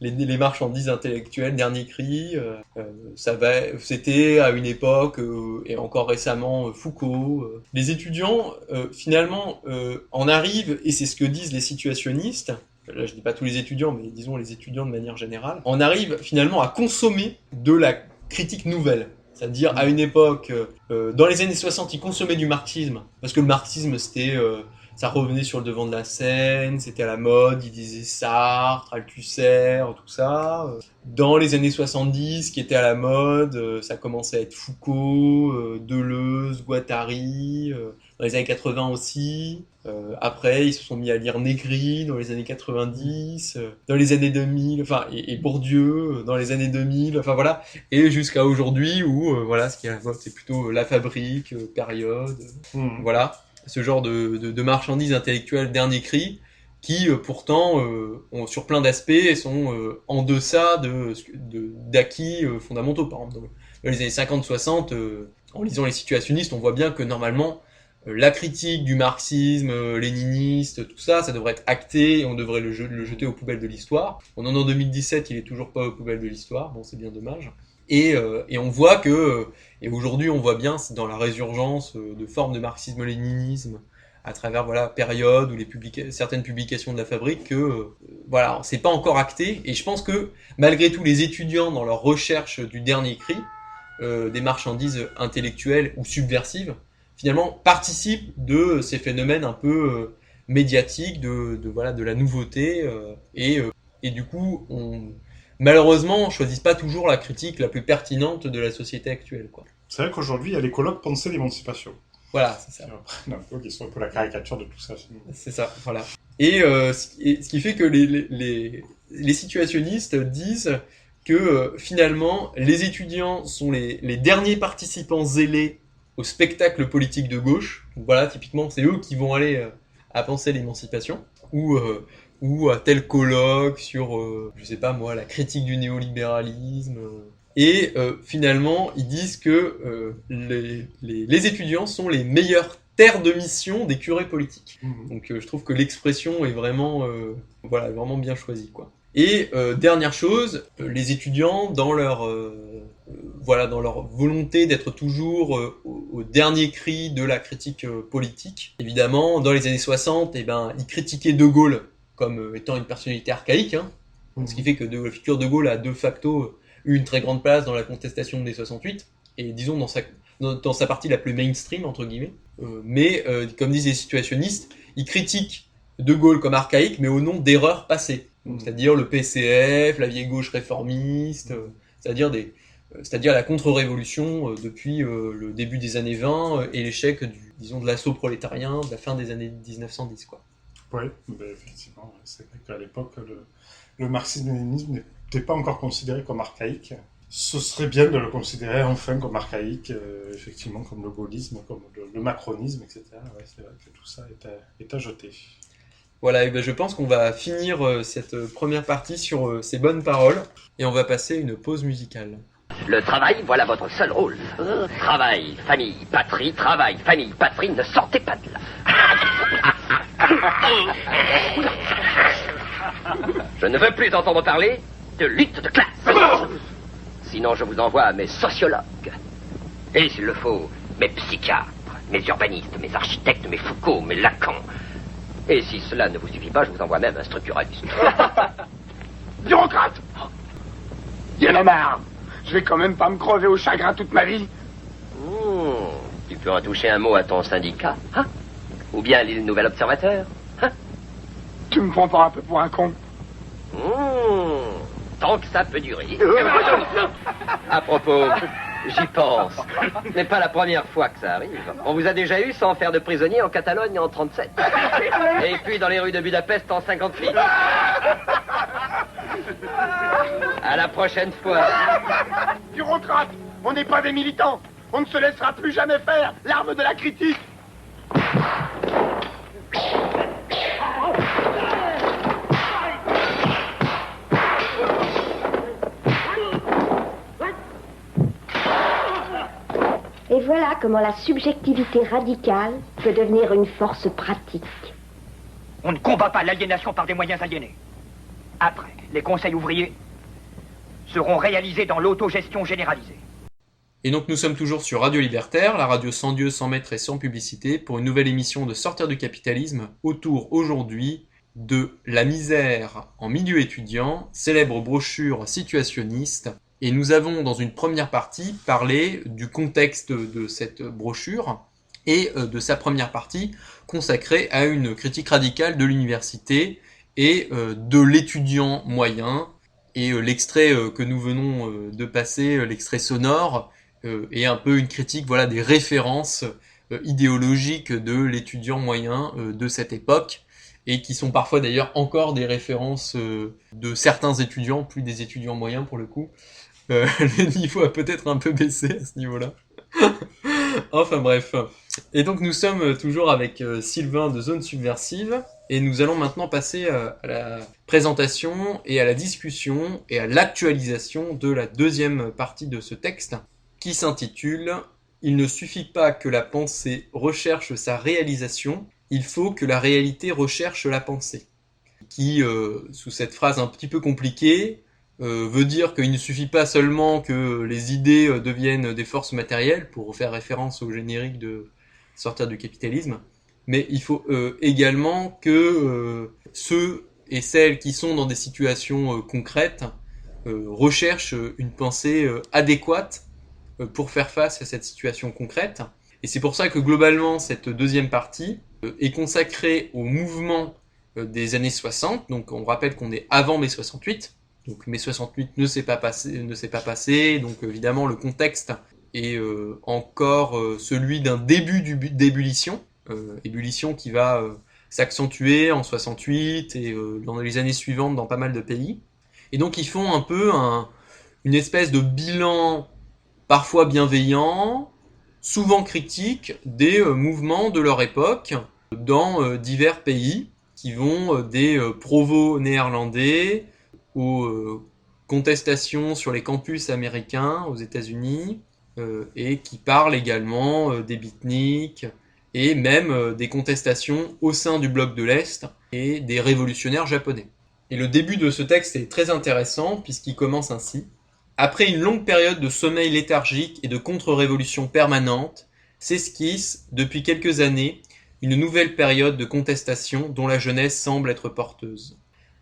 les marchandises intellectuelles dernier cri. C'était à une époque et encore récemment Foucault. Les étudiants finalement en arrivent, et c'est ce que disent les situationnistes, là je dis pas tous les étudiants, mais disons les étudiants de manière générale, on arrive finalement à consommer de la critique nouvelle. C'est-à-dire à une époque, dans les années 60, ils consommaient du marxisme, parce que le marxisme c'était... ça revenait sur le devant de la scène, c'était à la mode, ils disaient Sartre, Althusser, tout ça. Dans les années 70, ce qui était à la mode, ça commençait à être Foucault, Deleuze, Guattari, dans les années 80 aussi. Après, ils se sont mis à lire Négri dans les années 90, dans les années 2000, et Bourdieu dans les années 2000, voilà. Et jusqu'à aujourd'hui où, ce qui est à la mode, c'est plutôt La Fabrique, Période, voilà. Ce genre de marchandises intellectuelles dernier cri qui pourtant ont sur plein d'aspects sont en deçà d'acquis fondamentaux. Par exemple, dans les années 50-60, en lisant les situationnistes, on voit bien que normalement la critique du marxisme léniniste, tout ça, ça devrait être acté et on devrait le jeter aux poubelles de l'histoire. On en est en 2017, il est toujours pas aux poubelles de l'histoire, bon c'est bien dommage. Et on voit que, et aujourd'hui on voit bien dans la résurgence de formes de marxisme-léninisme à travers période ou certaines publications de La Fabrique que c'est pas encore acté. Et je pense que malgré tout les étudiants dans leur recherche du dernier cri, des marchandises intellectuelles ou subversives, finalement participent de ces phénomènes un peu médiatiques de la nouveauté et du coup malheureusement, on ne choisit pas toujours la critique la plus pertinente de la société actuelle, quoi. C'est vrai qu'aujourd'hui, il y a les colloques Pensée l'émancipation. Voilà, c'est ça. Qui sont un peu la caricature de tout ça. C'est ça, voilà. Et ce qui fait que les situationnistes disent que finalement, les étudiants sont les derniers participants zélés au spectacle politique de gauche. Donc voilà, typiquement, c'est eux qui vont aller à Penser l'émancipation, ou à tel colloque sur, je sais pas moi, la critique du néolibéralisme. Et finalement, ils disent que les étudiants sont les meilleures terres de mission des curés politiques. Donc je trouve que l'expression est vraiment, vraiment bien choisie, quoi. Et dernière chose, les étudiants, dans leur volonté d'être toujours au dernier cri de la critique politique, évidemment, dans les années 60, ils critiquaient De Gaulle comme étant une personnalité archaïque, ce qui fait que la figure de Gaulle a de facto eu une très grande place dans la contestation des 68, et disons dans sa partie la plus mainstream, entre guillemets. Mais, comme disent les situationnistes, ils critiquent De Gaulle comme archaïque, mais au nom d'erreurs passées. C'est-à-dire le PCF, la vieille gauche réformiste, c'est-à-dire la contre-révolution depuis le début des années 20 et l'échec de l'assaut prolétarien de la fin des années 1910, quoi. Oui, effectivement, c'est vrai qu'à l'époque, le marxisme-léninisme n'était pas encore considéré comme archaïque. Ce serait bien de le considérer enfin comme archaïque, effectivement, comme le gaullisme, comme le macronisme, etc. Ouais, c'est vrai que tout ça est à jeter. Voilà, et je pense qu'on va finir cette première partie sur ces bonnes paroles, et on va passer une pause musicale. Le travail, voilà votre seul rôle. Travail, famille, patrie, travail, famille, patrie, ne sortez pas de là. Je ne veux plus entendre parler de lutte de classe. Sinon, je vous envoie à mes sociologues. Et s'il le faut, mes psychiatres, mes urbanistes, mes architectes, mes Foucault, mes Lacan. Et si cela ne vous suffit pas, je vous envoie même un structuraliste. Bureaucrate! Il y en a marre. Je vais quand même pas me crever au chagrin toute ma vie. Tu peux en toucher un mot à ton syndicat, hein? Ou bien l'île Nouvel Observateur, hein? Tu me prends pas un peu pour un con? Tant que ça peut durer. À propos, j'y pense. Ce n'est pas la première fois que ça arrive. On vous a déjà eu sans faire de prisonnier en Catalogne en 37. Et puis dans les rues de Budapest en 58. À la prochaine fois. Bureaucrate, on n'est pas des militants. On ne se laissera plus jamais faire l'arme de la critique. voilà comment la subjectivité radicale peut devenir une force pratique. On ne combat pas l'aliénation par des moyens aliénés. Après, les conseils ouvriers seront réalisés dans l'autogestion généralisée. Et donc nous sommes toujours sur Radio Libertaire, la radio sans Dieu, sans maître et sans publicité, pour une nouvelle émission de Sortir du capitalisme, autour aujourd'hui de La misère en milieu étudiant, célèbre brochure situationniste. Et nous avons dans une première partie parlé du contexte de cette brochure et de sa première partie consacrée à une critique radicale de l'université et de l'étudiant moyen. Et l'extrait que nous venons de passer, l'extrait sonore, est un peu une critique des références idéologiques de l'étudiant moyen de cette époque, et qui sont parfois d'ailleurs encore des références de certains étudiants, plus des étudiants moyens pour le coup. Le niveau a peut-être un peu baissé à ce niveau-là. Enfin bref. Et donc nous sommes toujours avec Sylvain de Zone Subversive, et nous allons maintenant passer à la présentation et à la discussion et à l'actualisation de la deuxième partie de ce texte, qui s'intitule « Il ne suffit pas que la pensée recherche sa réalisation, il faut que la réalité recherche la pensée », qui, sous cette phrase un petit peu compliquée, veut dire qu'il ne suffit pas seulement que les idées deviennent des forces matérielles, pour faire référence au générique de Sortir du capitalisme, mais il faut également que ceux et celles qui sont dans des situations concrètes recherchent une pensée adéquate pour faire face à cette situation concrète. Et c'est pour ça que globalement cette deuxième partie est consacrée au mouvement des années 60, donc on rappelle qu'on est avant mai 68, donc mai 68 ne s'est pas passé, donc évidemment le contexte est encore celui d'un début d'ébullition, ébullition qui va s'accentuer en 68 et dans les années suivantes dans pas mal de pays. Et donc ils font un peu une espèce de bilan parfois bienveillant, souvent critique des mouvements de leur époque dans divers pays, qui vont des provos néerlandais aux contestations sur les campus américains aux États-Unis, et qui parlent également des beatniks et même des contestations au sein du bloc de l'Est et des révolutionnaires japonais. Et le début de ce texte est très intéressant puisqu'il commence ainsi. Après une longue période de sommeil léthargique et de contre-révolution permanente, s'esquisse, depuis quelques années, une nouvelle période de contestation dont la jeunesse semble être porteuse.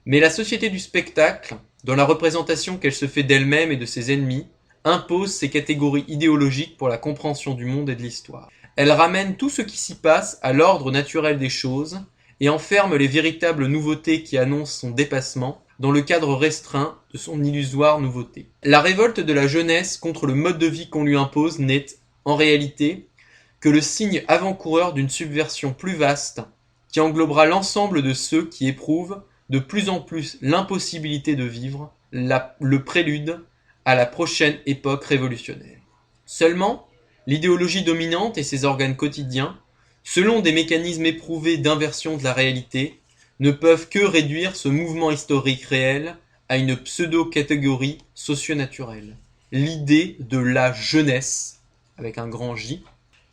Mais la société du spectacle, dans la représentation qu'elle se fait d'elle-même et de ses ennemis, impose ses catégories idéologiques pour la compréhension du monde et de l'histoire. Elle ramène tout ce qui s'y passe à l'ordre naturel des choses et enferme les véritables nouveautés qui annoncent son dépassement dans le cadre restreint de son illusoire nouveauté. La révolte de la jeunesse contre le mode de vie qu'on lui impose n'est, en réalité, que le signe avant-coureur d'une subversion plus vaste qui englobera l'ensemble de ceux qui éprouvent de plus en plus l'impossibilité de vivre, le prélude à la prochaine époque révolutionnaire. Seulement, l'idéologie dominante et ses organes quotidiens, selon des mécanismes éprouvés d'inversion de la réalité, ne peuvent que réduire ce mouvement historique réel à une pseudo-catégorie socio-naturelle, l'idée de la jeunesse, avec un grand J,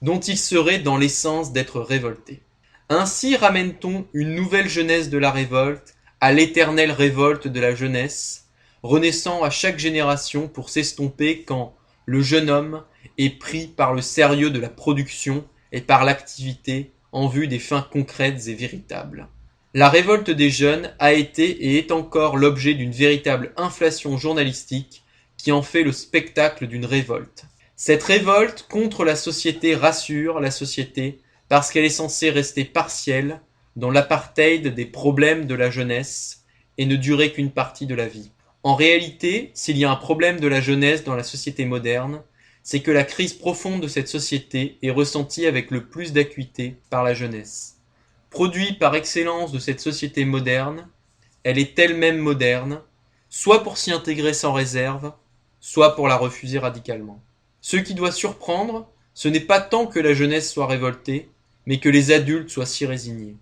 dont il serait dans l'essence d'être révolté. Ainsi ramène-t-on une nouvelle jeunesse de la révolte à l'éternelle révolte de la jeunesse, renaissant à chaque génération pour s'estomper quand le jeune homme est pris par le sérieux de la production et par l'activité en vue des fins concrètes et véritables. La révolte des jeunes a été et est encore l'objet d'une véritable inflation journalistique qui en fait le spectacle d'une révolte. Cette révolte contre la société rassure la société parce qu'elle est censée rester partielle dans l'apartheid des problèmes de la jeunesse et ne durer qu'une partie de la vie. En réalité, s'il y a un problème de la jeunesse dans la société moderne, c'est que la crise profonde de cette société est ressentie avec le plus d'acuité par la jeunesse. Produit par excellence de cette société moderne, elle est elle-même moderne, soit pour s'y intégrer sans réserve, soit pour la refuser radicalement. Ce qui doit surprendre, ce n'est pas tant que la jeunesse soit révoltée, mais que les adultes soient si résignés.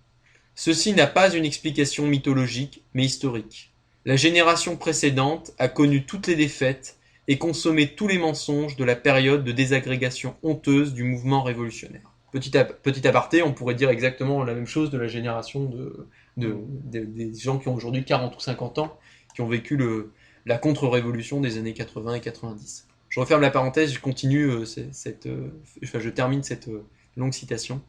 Ceci n'a pas une explication mythologique, mais historique. La génération précédente a connu toutes les défaites et consommer tous les mensonges de la période de désagrégation honteuse du mouvement révolutionnaire. Petit aparté, on pourrait dire exactement la même chose de la génération des gens qui ont aujourd'hui 40 ou 50 ans, qui ont vécu la contre-révolution des années 80 et 90. Je referme la parenthèse, je continue, je termine cette longue citation.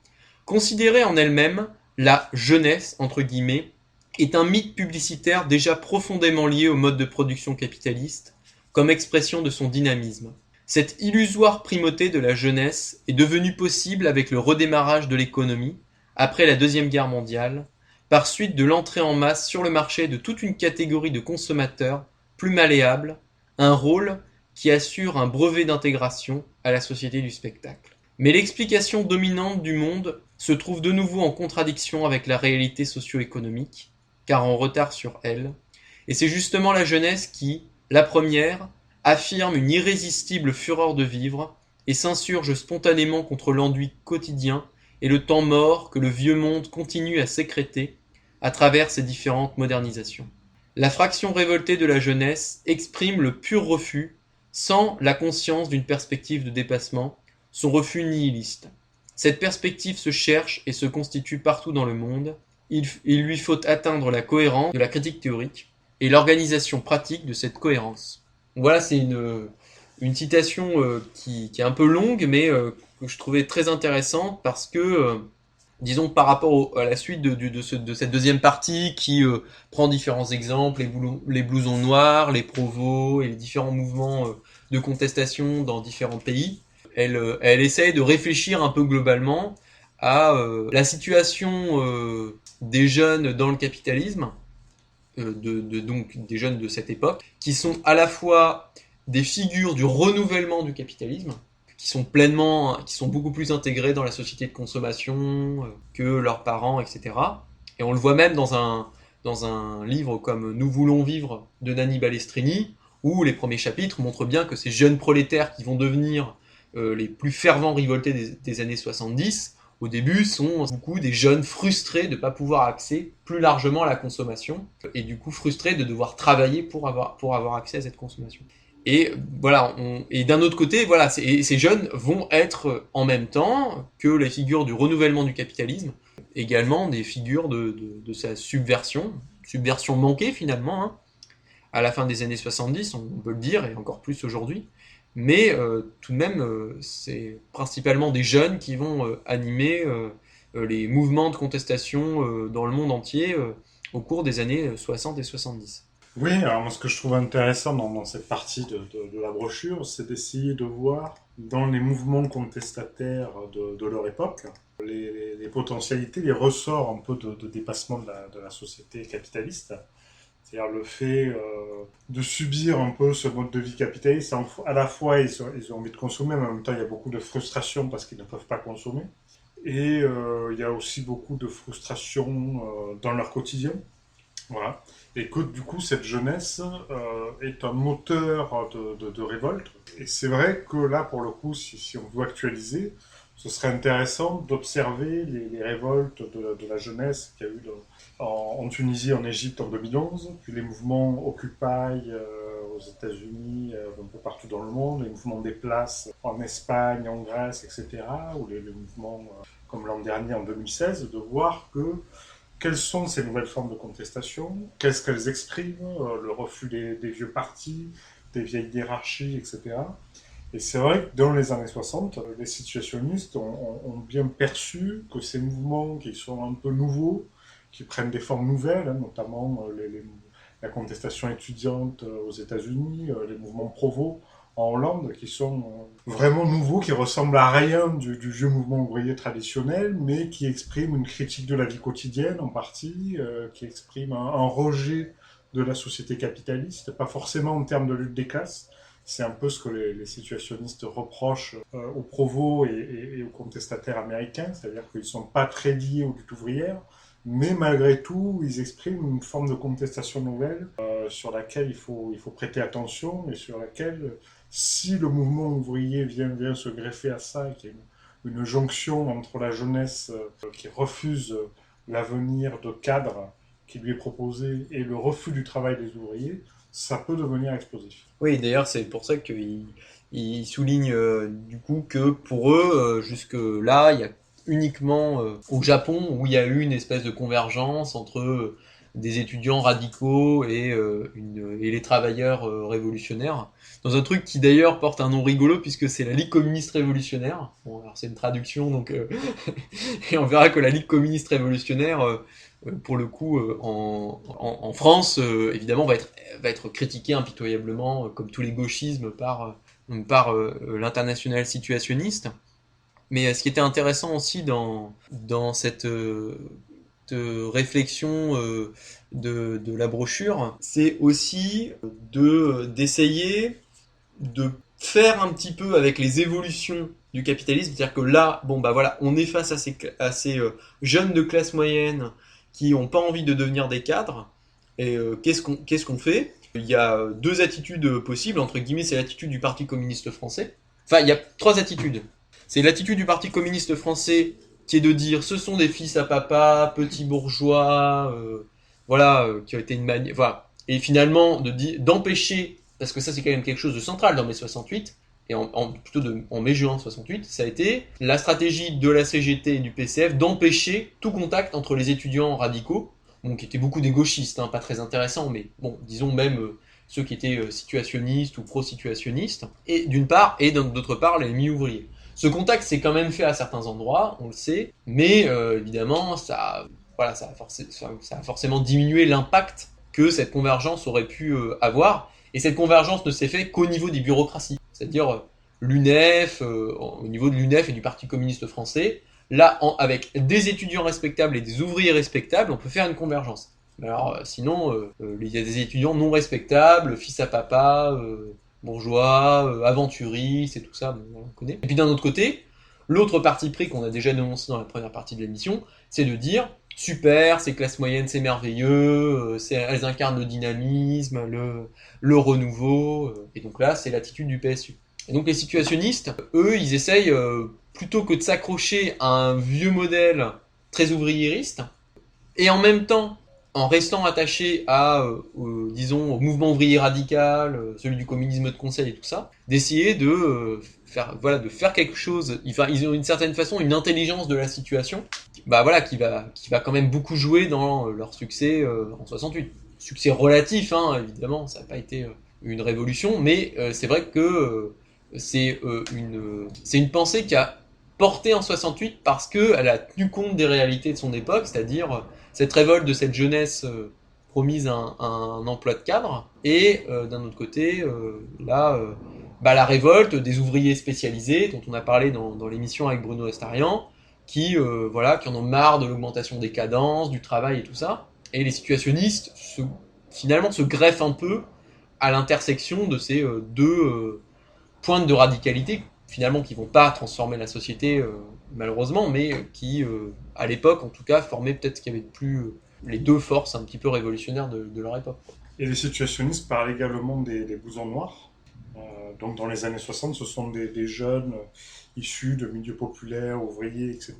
Considérée en elle-même, la jeunesse, entre guillemets, est un mythe publicitaire déjà profondément lié au mode de production capitaliste, comme expression de son dynamisme. Cette illusoire primauté de la jeunesse est devenue possible avec le redémarrage de l'économie, après la Deuxième Guerre mondiale, par suite de l'entrée en masse sur le marché de toute une catégorie de consommateurs plus malléables, un rôle qui assure un brevet d'intégration à la société du spectacle. Mais l'explication dominante du monde se trouve de nouveau en contradiction avec la réalité socio-économique, car en retard sur elle, et c'est justement la jeunesse qui, la première, affirme une irrésistible fureur de vivre et s'insurge spontanément contre l'ennui quotidien et le temps mort que le vieux monde continue à sécréter à travers ses différentes modernisations. La fraction révoltée de la jeunesse exprime le pur refus, sans la conscience d'une perspective de dépassement, son refus nihiliste. Cette perspective se cherche et se constitue partout dans le monde. Il lui faut atteindre la cohérence de la critique théorique et l'organisation pratique de cette cohérence. Voilà, c'est une citation qui est un peu longue, mais que je trouvais très intéressante parce que, disons, par rapport à la suite de cette deuxième partie qui prend différents exemples, les blousons noirs, les provos et les différents mouvements de contestation dans différents pays, elle essaye de réfléchir un peu globalement à la situation des jeunes dans le capitalisme, donc des jeunes de cette époque, qui sont à la fois des figures du renouvellement du capitalisme, qui sont beaucoup plus intégrés dans la société de consommation que leurs parents, etc. Et on le voit même dans un livre comme Nous voulons vivre de Nanni Balestrini, où les premiers chapitres montrent bien que ces jeunes prolétaires qui vont devenir les plus fervents révoltés des années 70, au début, sont beaucoup des jeunes frustrés de ne pas pouvoir accéder plus largement à la consommation, et du coup frustrés de devoir travailler pour avoir accès à cette consommation. Et voilà, et d'un autre côté, voilà, ces jeunes vont être en même temps que les figures du renouvellement du capitalisme, également des figures de sa subversion manquée finalement, hein, à la fin des années 70, on peut le dire, et encore plus aujourd'hui. Mais tout de même, c'est principalement des jeunes qui vont animer les mouvements de contestation dans le monde entier au cours des années 60 et 70. Oui, alors moi ce que je trouve intéressant dans cette partie de la brochure, c'est d'essayer de voir dans les mouvements contestataires de leur époque les potentialités, les ressorts un peu de dépassement de la société capitaliste. C'est-à-dire le fait de subir un peu ce mode de vie capitaliste. À la fois, ils ont envie de consommer, mais en même temps, il y a beaucoup de frustration parce qu'ils ne peuvent pas consommer. Et il y a aussi beaucoup de frustration dans leur quotidien. Voilà. Et que du coup, cette jeunesse est un moteur de révolte. Et c'est vrai que là, pour le coup, si on veut actualiser, ce serait intéressant d'observer les révoltes de la jeunesse qu'il y a eu en Tunisie, en Égypte en 2011, puis les mouvements Occupy aux États-Unis, un peu partout dans le monde, les mouvements des places en Espagne, en Grèce, etc., ou les mouvements comme l'an dernier en 2016, de voir quelles sont ces nouvelles formes de contestation, qu'est-ce qu'elles expriment, le refus des vieux partis, des vieilles hiérarchies, etc. Et c'est vrai que dans les années 60, les situationnistes ont bien perçu que ces mouvements qui sont un peu nouveaux, qui prennent des formes nouvelles, hein, notamment la contestation étudiante aux États-Unis, les mouvements Provo en Hollande, qui sont vraiment nouveaux, qui ressemblent à rien du vieux mouvement ouvrier traditionnel, mais qui expriment une critique de la vie quotidienne en partie, qui expriment un rejet de la société capitaliste, pas forcément en termes de lutte des classes. C'est un peu ce que les situationnistes reprochent aux provos et aux contestataires américains, c'est-à-dire qu'ils ne sont pas très liés aux luttes ouvrières, mais malgré tout, ils expriment une forme de contestation nouvelle sur laquelle il faut prêter attention et sur laquelle, si le mouvement ouvrier vient se greffer à ça, qu'il y a une jonction entre la jeunesse qui refuse l'avenir de cadre qui lui est proposé et le refus du travail des ouvriers, ça peut devenir explosif. Oui, d'ailleurs, c'est pour ça qu'il souligne du coup que pour eux, jusque-là, il y a uniquement au Japon où il y a eu une espèce de convergence entre des étudiants radicaux et les travailleurs révolutionnaires. Dans un truc qui d'ailleurs porte un nom rigolo puisque c'est la Ligue communiste révolutionnaire. Bon, alors c'est une traduction, donc et on verra que la Ligue communiste révolutionnaire, pour le coup, en France, évidemment, va être critiquée impitoyablement, comme tous les gauchismes, par l'international situationniste. Mais ce qui était intéressant aussi dans cette réflexion de la brochure, c'est aussi d'essayer de faire un petit peu avec les évolutions du capitalisme, c'est-à-dire que là, bon bah voilà, on est face à ces jeunes de classe moyenne qui n'ont pas envie de devenir des cadres, et qu'est-ce qu'on fait ? Il y a deux attitudes possibles, entre guillemets, c'est l'attitude du Parti communiste français. Enfin, il y a trois attitudes. C'est l'attitude du Parti communiste français qui est de dire ce sont des fils à papa, petits bourgeois, qui ont été une manière... Voilà. Et finalement, d'empêcher, parce que ça c'est quand même quelque chose de central dans mai 68, et en mai-juin 68, ça a été la stratégie de la CGT et du PCF d'empêcher tout contact entre les étudiants radicaux, bon, qui étaient beaucoup des gauchistes, pas très intéressants, mais bon, disons même ceux qui étaient situationnistes ou pro-situationnistes, et d'une part, et d'autre part, les mi-ouvriers. Ce contact s'est quand même fait à certains endroits, on le sait, mais évidemment, ça a forcément diminué l'impact que cette convergence aurait pu avoir, et cette convergence ne s'est faite qu'au niveau des bureaucraties, c'est-à-dire l'UNEF, au niveau de l'UNEF et du Parti communiste français. Là, avec des étudiants respectables et des ouvriers respectables, on peut faire une convergence. Mais alors, sinon, il y a des étudiants non respectables, fils à papa, bourgeois, aventuristes et tout ça, bon, on connaît. Et puis d'un autre côté, l'autre parti pris qu'on a déjà dénoncé dans la première partie de l'émission, c'est de dire super, ces classes moyennes, c'est merveilleux, elles incarnent le dynamisme, le renouveau, et donc là, c'est l'attitude du PSU. Et donc les situationnistes, eux, ils essayent, plutôt que de s'accrocher à un vieux modèle très ouvriériste, et en même temps, en restant attachés disons, au mouvement ouvrier radical, celui du communisme de conseil et tout ça, d'essayer de faire quelque chose. Ils ont d'une certaine façon une intelligence de la situation, qui va quand même beaucoup jouer dans leur succès en 68. Succès relatif, évidemment, ça n'a pas été une révolution, mais c'est vrai que c'est une pensée qui a porté en 68 parce qu'elle a tenu compte des réalités de son époque, c'est-à-dire cette révolte de cette jeunesse promise un emploi de cadre, et d'un autre côté, la révolte des ouvriers spécialisés, dont on a parlé dans l'émission avec Bruno Astarian, qui en ont marre de l'augmentation des cadences, du travail et tout ça, et les situationnistes finalement se greffent un peu à l'intersection de ces deux pointes de radicalité, finalement qui vont pas transformer la société malheureusement, mais qui à l'époque en tout cas formaient peut-être ce qu'il y avait de plus les deux forces un petit peu révolutionnaires de leur époque. Et les situationnistes parlent également des blousons noirs. Donc dans les années 60, ce sont des jeunes issus de milieux populaires, ouvriers, etc.,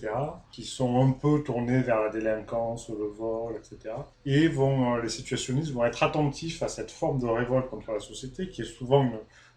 qui sont un peu tournés vers la délinquance, le vol, etc. Et les situationnistes vont être attentifs à cette forme de révolte contre la société, qui est souvent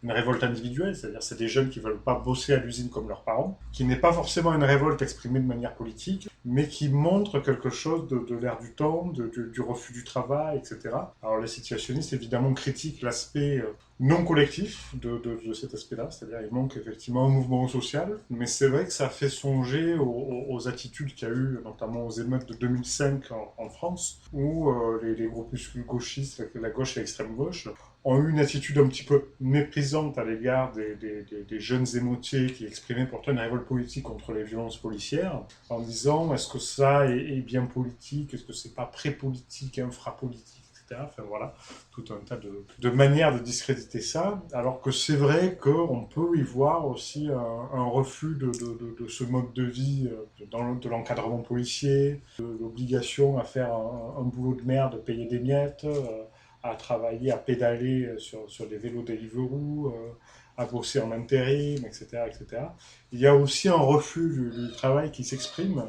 une révolte individuelle, c'est-à-dire c'est des jeunes qui ne veulent pas bosser à l'usine comme leurs parents, qui n'est pas forcément une révolte exprimée de manière politique, mais qui montre quelque chose de l'ère du temps, du refus du travail, etc. Alors les situationnistes, évidemment, critiquent l'aspect non collectif de cet aspect-là, c'est-à-dire il manque effectivement un mouvement social, mais c'est vrai que ça fait songer aux attitudes qu'il y a eu, notamment aux émeutes de 2005 en France, où les groupuscules gauchistes, la gauche et l'extrême gauche, ont eu une attitude un petit peu méprisante à l'égard des jeunes émeutiers qui exprimaient pourtant une révolte politique contre les violences policières, en disant est-ce que ça est bien politique, est-ce que c'est pas pré-politique, infra-politique, etc. Enfin voilà, tout un tas de manières de discréditer ça, alors que c'est vrai qu'on peut y voir aussi un refus de ce mode de vie, de l'encadrement policier, de l'obligation à faire un boulot de merde, de payer des miettes, à travailler, à pédaler sur des vélos Deliveroo, à bosser en intérim, etc., etc. Il y a aussi un refus du travail qui s'exprime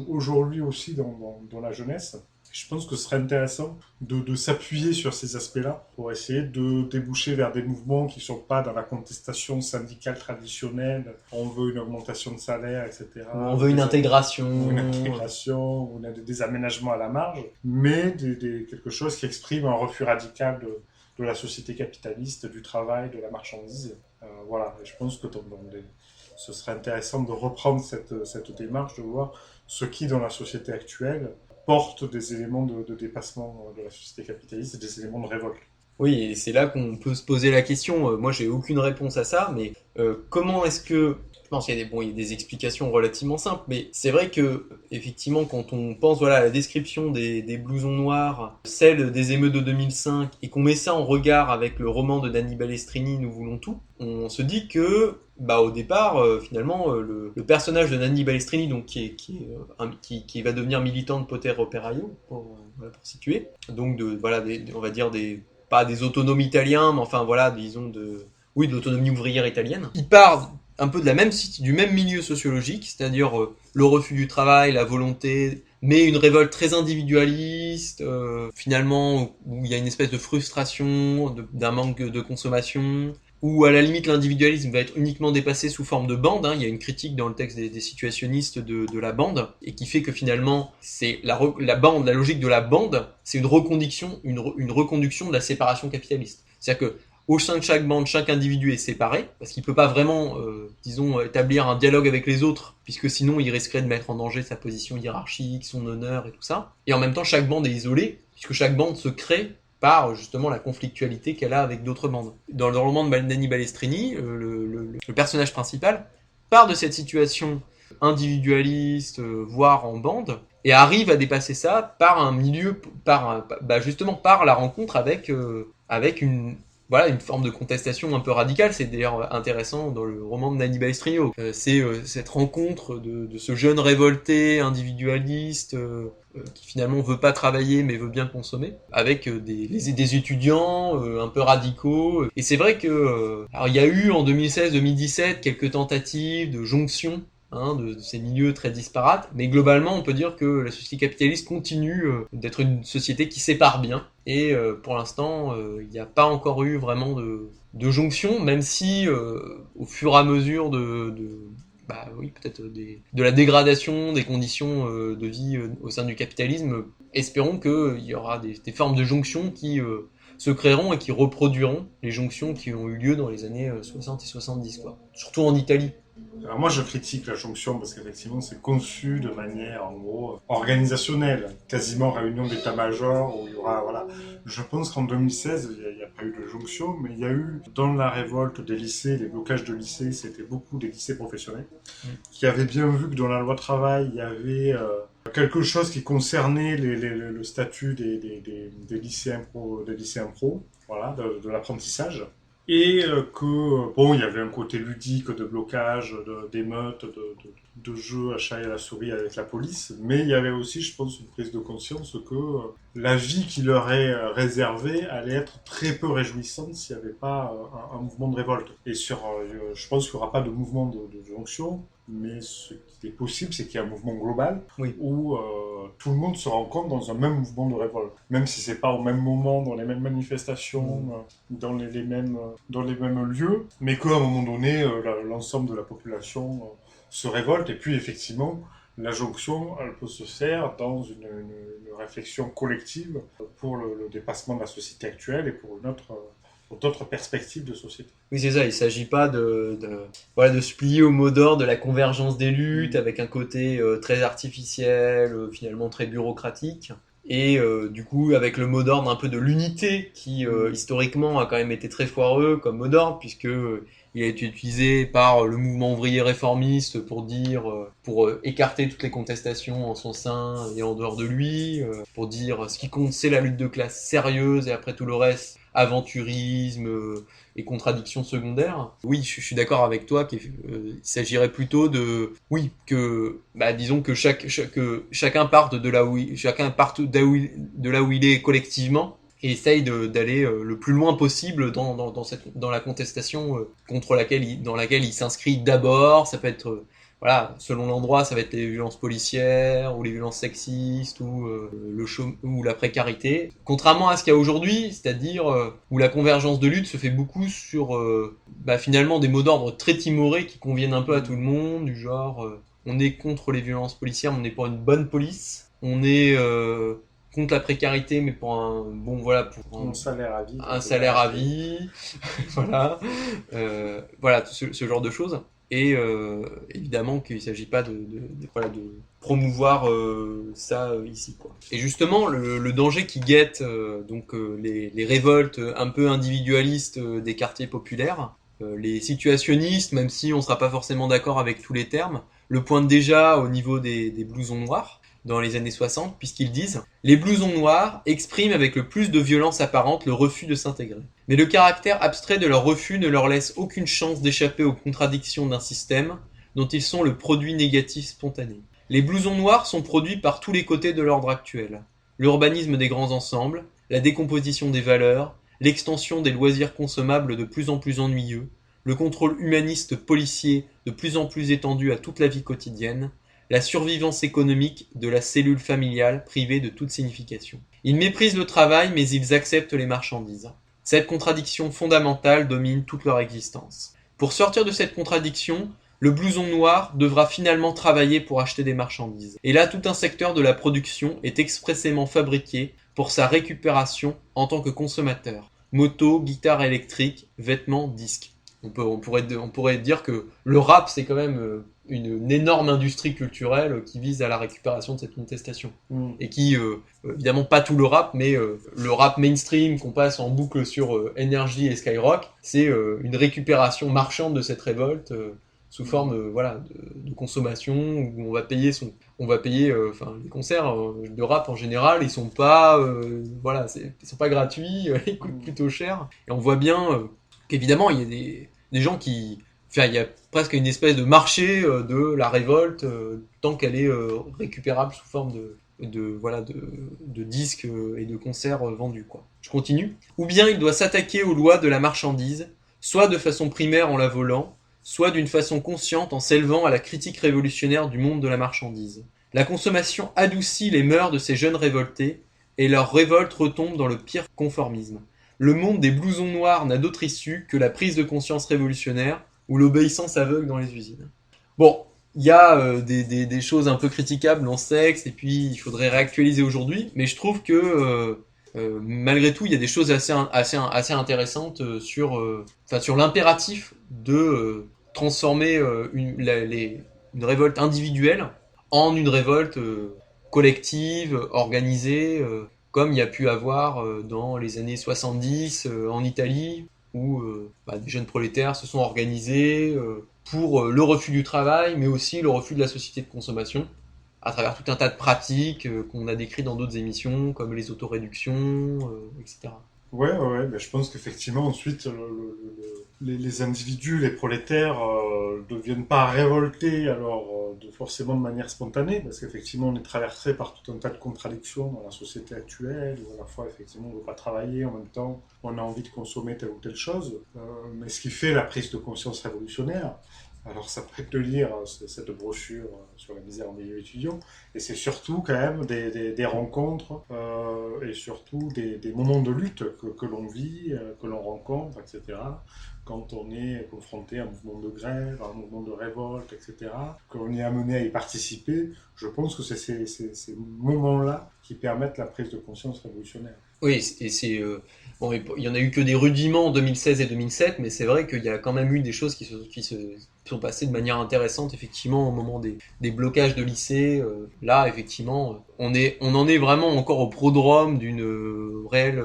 aujourd'hui aussi dans la jeunesse. Je pense que ce serait intéressant de s'appuyer sur ces aspects-là pour essayer de déboucher vers des mouvements qui ne sont pas dans la contestation syndicale traditionnelle. On veut une augmentation de salaire, etc. On veut une intégration. Ou des aménagements à la marge, mais quelque chose qui exprime un refus radical de la société capitaliste, du travail, de la marchandise. Voilà, et je pense que ce serait intéressant de reprendre cette démarche, de voir ce qui, dans la société actuelle, porte des éléments de dépassement de la société capitaliste et des éléments de révolte. Oui, et c'est là qu'on peut se poser la question. Moi, j'ai aucune réponse à ça, mais comment est-ce que... Je pense qu'il y a des explications relativement simples, mais c'est vrai que, effectivement, quand on pense à la description des blousons noirs, celle des émeutes de 2005, et qu'on met ça en regard avec le roman de Danny Balestrini, Nous voulons tout, on se dit que, au départ, finalement, le personnage de Danny Balestrini, donc qui va devenir militant de Potere Operaio, pour situer, donc on va dire pas des autonomes italiens, mais enfin voilà, disons de l'autonomie ouvrière italienne. Il part un peu du même milieu sociologique, c'est-à-dire le refus du travail, la volonté, mais une révolte très individualiste, finalement, où il y a une espèce de frustration, d'un manque de consommation, où à la limite l'individualisme va être uniquement dépassé sous forme de bande. Il y a une critique dans le texte des situationnistes de la bande, et qui fait que finalement, c'est la logique de la bande, c'est une reconduction de la séparation capitaliste. C'est-à-dire que au sein de chaque bande, chaque individu est séparé, parce qu'il ne peut pas vraiment, établir un dialogue avec les autres, puisque sinon il risquerait de mettre en danger sa position hiérarchique, son honneur et tout ça. Et en même temps, chaque bande est isolée, puisque chaque bande se crée par justement la conflictualité qu'elle a avec d'autres bandes. Dans le roman de Danny Balestrini, le personnage principal part de cette situation individualiste, voire en bande, et arrive à dépasser ça par un milieu, justement par la rencontre avec une forme de contestation un peu radicale. C'est d'ailleurs intéressant dans le roman de Danny Balestrini. C'est cette rencontre de ce jeune révolté, individualiste, qui finalement veut pas travailler mais veut bien consommer, avec des étudiants un peu radicaux. Et c'est vrai que alors il y a eu en 2016-2017 quelques tentatives de jonction de ces milieux très disparates, mais globalement on peut dire que la société capitaliste continue d'être une société qui sépare bien, et pour l'instant il n'y a pas encore eu vraiment de jonction, même si au fur et à mesure peut-être de la dégradation des conditions de vie au sein du capitalisme, espérons qu'il y aura des formes de jonction qui se créeront et qui reproduiront les jonctions qui ont eu lieu dans les années 60 et 70, surtout en Italie. Alors moi je critique la jonction parce qu'effectivement c'est conçu de manière en gros organisationnelle, quasiment réunion d'état-major où il y aura Je pense qu'en 2016 il n'y a pas eu de jonction, mais il y a eu dans la révolte des lycées, les blocages de lycées, c'était beaucoup des lycées professionnels qui avaient bien vu que dans la loi travail il y avait quelque chose qui concernait le statut des lycéens pro, de l'apprentissage. Et il y avait un côté ludique de blocage, d'émeutes, de jeux à chat et à la souris avec la police, mais il y avait aussi, je pense, une prise de conscience que la vie qui leur est réservée allait être très peu réjouissante s'il n'y avait pas un mouvement de révolte. Et je pense qu'il n'y aura pas de mouvement de jonction, mais ce qui est possible, c'est qu'il y a un mouvement global où tout le monde se rencontre dans un même mouvement de révolte. Même si ce n'est pas au même moment, dans les mêmes manifestations, dans les mêmes lieux, mais qu'à un moment donné, l'ensemble de la population se révolte. Et puis effectivement, la jonction, elle peut se faire dans une réflexion collective pour le dépassement de la société actuelle et pour d'autres perspectives de société. Oui, c'est ça, il ne s'agit pas de se plier au mot d'ordre de la convergence des luttes avec un côté très artificiel, finalement très bureaucratique, et du coup avec le mot d'ordre un peu de l'unité qui historiquement a quand même été très foireux comme mot d'ordre, puisque il a été utilisé par le mouvement ouvrier réformiste pour écarter toutes les contestations en son sein et en dehors de lui, pour dire ce qui compte c'est la lutte de classe sérieuse et après tout le reste aventurisme et contradictions secondaires. Oui, je suis d'accord avec toi qu'il s'agirait plutôt disons que chacun parte de là où il est collectivement et essaye d'aller le plus loin possible dans la contestation dans laquelle il s'inscrit d'abord. Ça peut être voilà, selon l'endroit, ça va être les violences policières ou les violences sexistes ou ou la précarité. Contrairement à ce qu'il y a aujourd'hui, c'est-à-dire où la convergence de lutte se fait beaucoup sur finalement des mots d'ordre très timorés qui conviennent un peu à tout le monde, du genre on est contre les violences policières, mais on est pour une bonne police. On est contre la précarité, mais pour un salaire à vie. Un salaire à vie, voilà, voilà ce genre de choses. Et évidemment qu'il ne s'agit pas de promouvoir ça ici, quoi. Et justement, le danger qui guette les révoltes un peu individualistes des quartiers populaires, les situationnistes, même si on ne sera pas forcément d'accord avec tous les termes, le pointent déjà au niveau des blousons noirs dans les années 60, puisqu'ils disent « Les blousons noirs expriment avec le plus de violence apparente le refus de s'intégrer. Mais le caractère abstrait de leur refus ne leur laisse aucune chance d'échapper aux contradictions d'un système dont ils sont le produit négatif spontané. Les blousons noirs sont produits par tous les côtés de l'ordre actuel. L'urbanisme des grands ensembles, la décomposition des valeurs, l'extension des loisirs consommables de plus en plus ennuyeux, le contrôle humaniste policier de plus en plus étendu à toute la vie quotidienne, la survivance économique de la cellule familiale privée de toute signification. Ils méprisent le travail, mais ils acceptent les marchandises. Cette contradiction fondamentale domine toute leur existence. Pour sortir de cette contradiction, le blouson noir devra finalement travailler pour acheter des marchandises. Et là, tout un secteur de la production est expressément fabriqué pour sa récupération en tant que consommateur. Moto, guitare électrique, vêtements, disques. On pourrait dire que le rap, c'est quand même une énorme industrie culturelle qui vise à la récupération de cette contestation. Et qui, évidemment pas tout le rap, mais le rap mainstream qu'on passe en boucle sur Energy et Skyrock, c'est une récupération marchande de cette révolte sous forme de consommation, où on va payer les concerts de rap en général, ils sont pas ils sont pas gratuits, ils coûtent plutôt cher. Et on voit bien qu'évidemment il y a des gens qui... Enfin, il y a presque une espèce de marché de la révolte tant qu'elle est récupérable sous forme de disques et de concerts vendus, quoi. Je continue. Ou bien il doit s'attaquer aux lois de la marchandise, soit de façon primaire en la volant, soit d'une façon consciente en s'élevant à la critique révolutionnaire du monde de la marchandise. La consommation adoucit les mœurs de ces jeunes révoltés et leur révolte retombe dans le pire conformisme. Le monde des blousons noirs n'a d'autre issue que la prise de conscience révolutionnaire ou l'obéissance aveugle dans les usines. Bon, il y a des choses un peu critiquables dans ce texte, et puis il faudrait réactualiser aujourd'hui, mais je trouve que malgré tout, il y a des choses assez intéressantes sur l'impératif de transformer une révolte individuelle en une révolte collective, organisée, comme il y a pu avoir dans les années 70 en Italie, où des jeunes prolétaires se sont organisés pour le refus du travail, mais aussi le refus de la société de consommation, à travers tout un tas de pratiques qu'on a décrites dans d'autres émissions, comme les autoréductions, etc. Ouais, je pense qu'effectivement, ensuite, les individus, les prolétaires, ne deviennent pas révoltés forcément de manière spontanée, parce qu'effectivement, on est traversé par tout un tas de contradictions dans la société actuelle, où à la fois, effectivement, on ne veut pas travailler, en même temps, on a envie de consommer telle ou telle chose. Mais ce qui fait la prise de conscience révolutionnaire, alors ça peut être de lire cette brochure sur la misère en milieu étudiant, et c'est surtout quand même des rencontres et surtout des moments de lutte que l'on vit, que l'on rencontre, etc. Quand on est confronté à un mouvement de grève, à un mouvement de révolte, etc., que l'on est amené à y participer, je pense que c'est ces moments-là qui permettent la prise de conscience révolutionnaire. Oui, et c'est... Bon, il n'y en a eu que des rudiments en 2016 et 2007, mais c'est vrai qu'il y a quand même eu des choses qui se sont passées de manière intéressante, effectivement, au moment des blocages de lycée. Là, effectivement, on en est vraiment encore au prodrome d'une réelle...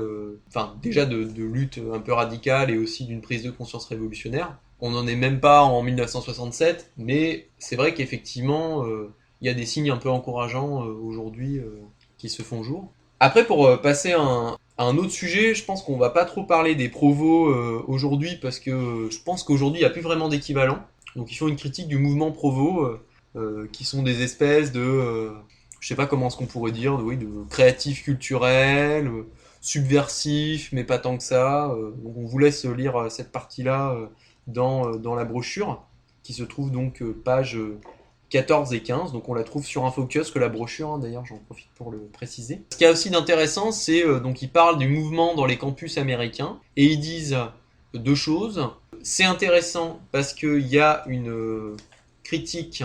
déjà de lutte un peu radicale et aussi d'une prise de conscience révolutionnaire. On n'en est même pas en 1967, mais c'est vrai qu'effectivement, il y a des signes un peu encourageants aujourd'hui qui se font jour. Après, pour passer à un autre sujet, je pense qu'on va pas trop parler des provos aujourd'hui, parce que je pense qu'aujourd'hui, il n'y a plus vraiment d'équivalent. Donc ils font une critique du mouvement provo, qui sont des espèces de... je sais pas comment est-ce qu'on pourrait dire, de créatifs culturels, subversifs, mais pas tant que ça. Donc on vous laisse lire cette partie-là dans la brochure, qui se trouve donc page 14 et 15, donc on la trouve sur InfoKiosque, la brochure, d'ailleurs j'en profite pour le préciser. Ce qu'il y a aussi d'intéressant, c'est donc ils parlent du mouvement dans les campus américains, et ils disent deux choses. C'est intéressant parce qu'il y a une critique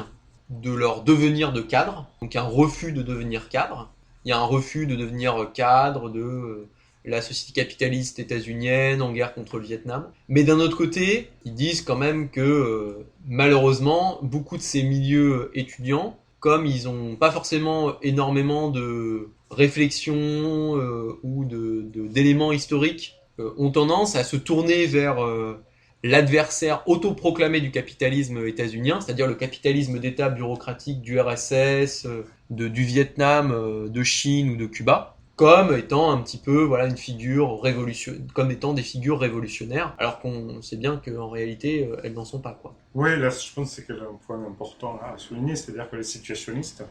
de leur devenir de cadre, donc un refus de devenir cadre. Il y a un refus de devenir cadre de la société capitaliste états-unienne en guerre contre le Vietnam. Mais d'un autre côté, ils disent quand même que malheureusement, beaucoup de ces milieux étudiants, comme ils n'ont pas forcément énormément de réflexion ou d'éléments historiques, ont tendance à se tourner vers l'adversaire autoproclamé du capitalisme états-unien, c'est-à-dire le capitalisme d'État bureaucratique du RSS, du Vietnam, de Chine ou de Cuba, comme étant un petit peu une figure comme étant des figures révolutionnaires, alors qu'on sait bien qu'en réalité elles n'en sont pas, quoi. Oui, là je pense que c'est un point important à souligner, c'est-à-dire que les situationnistes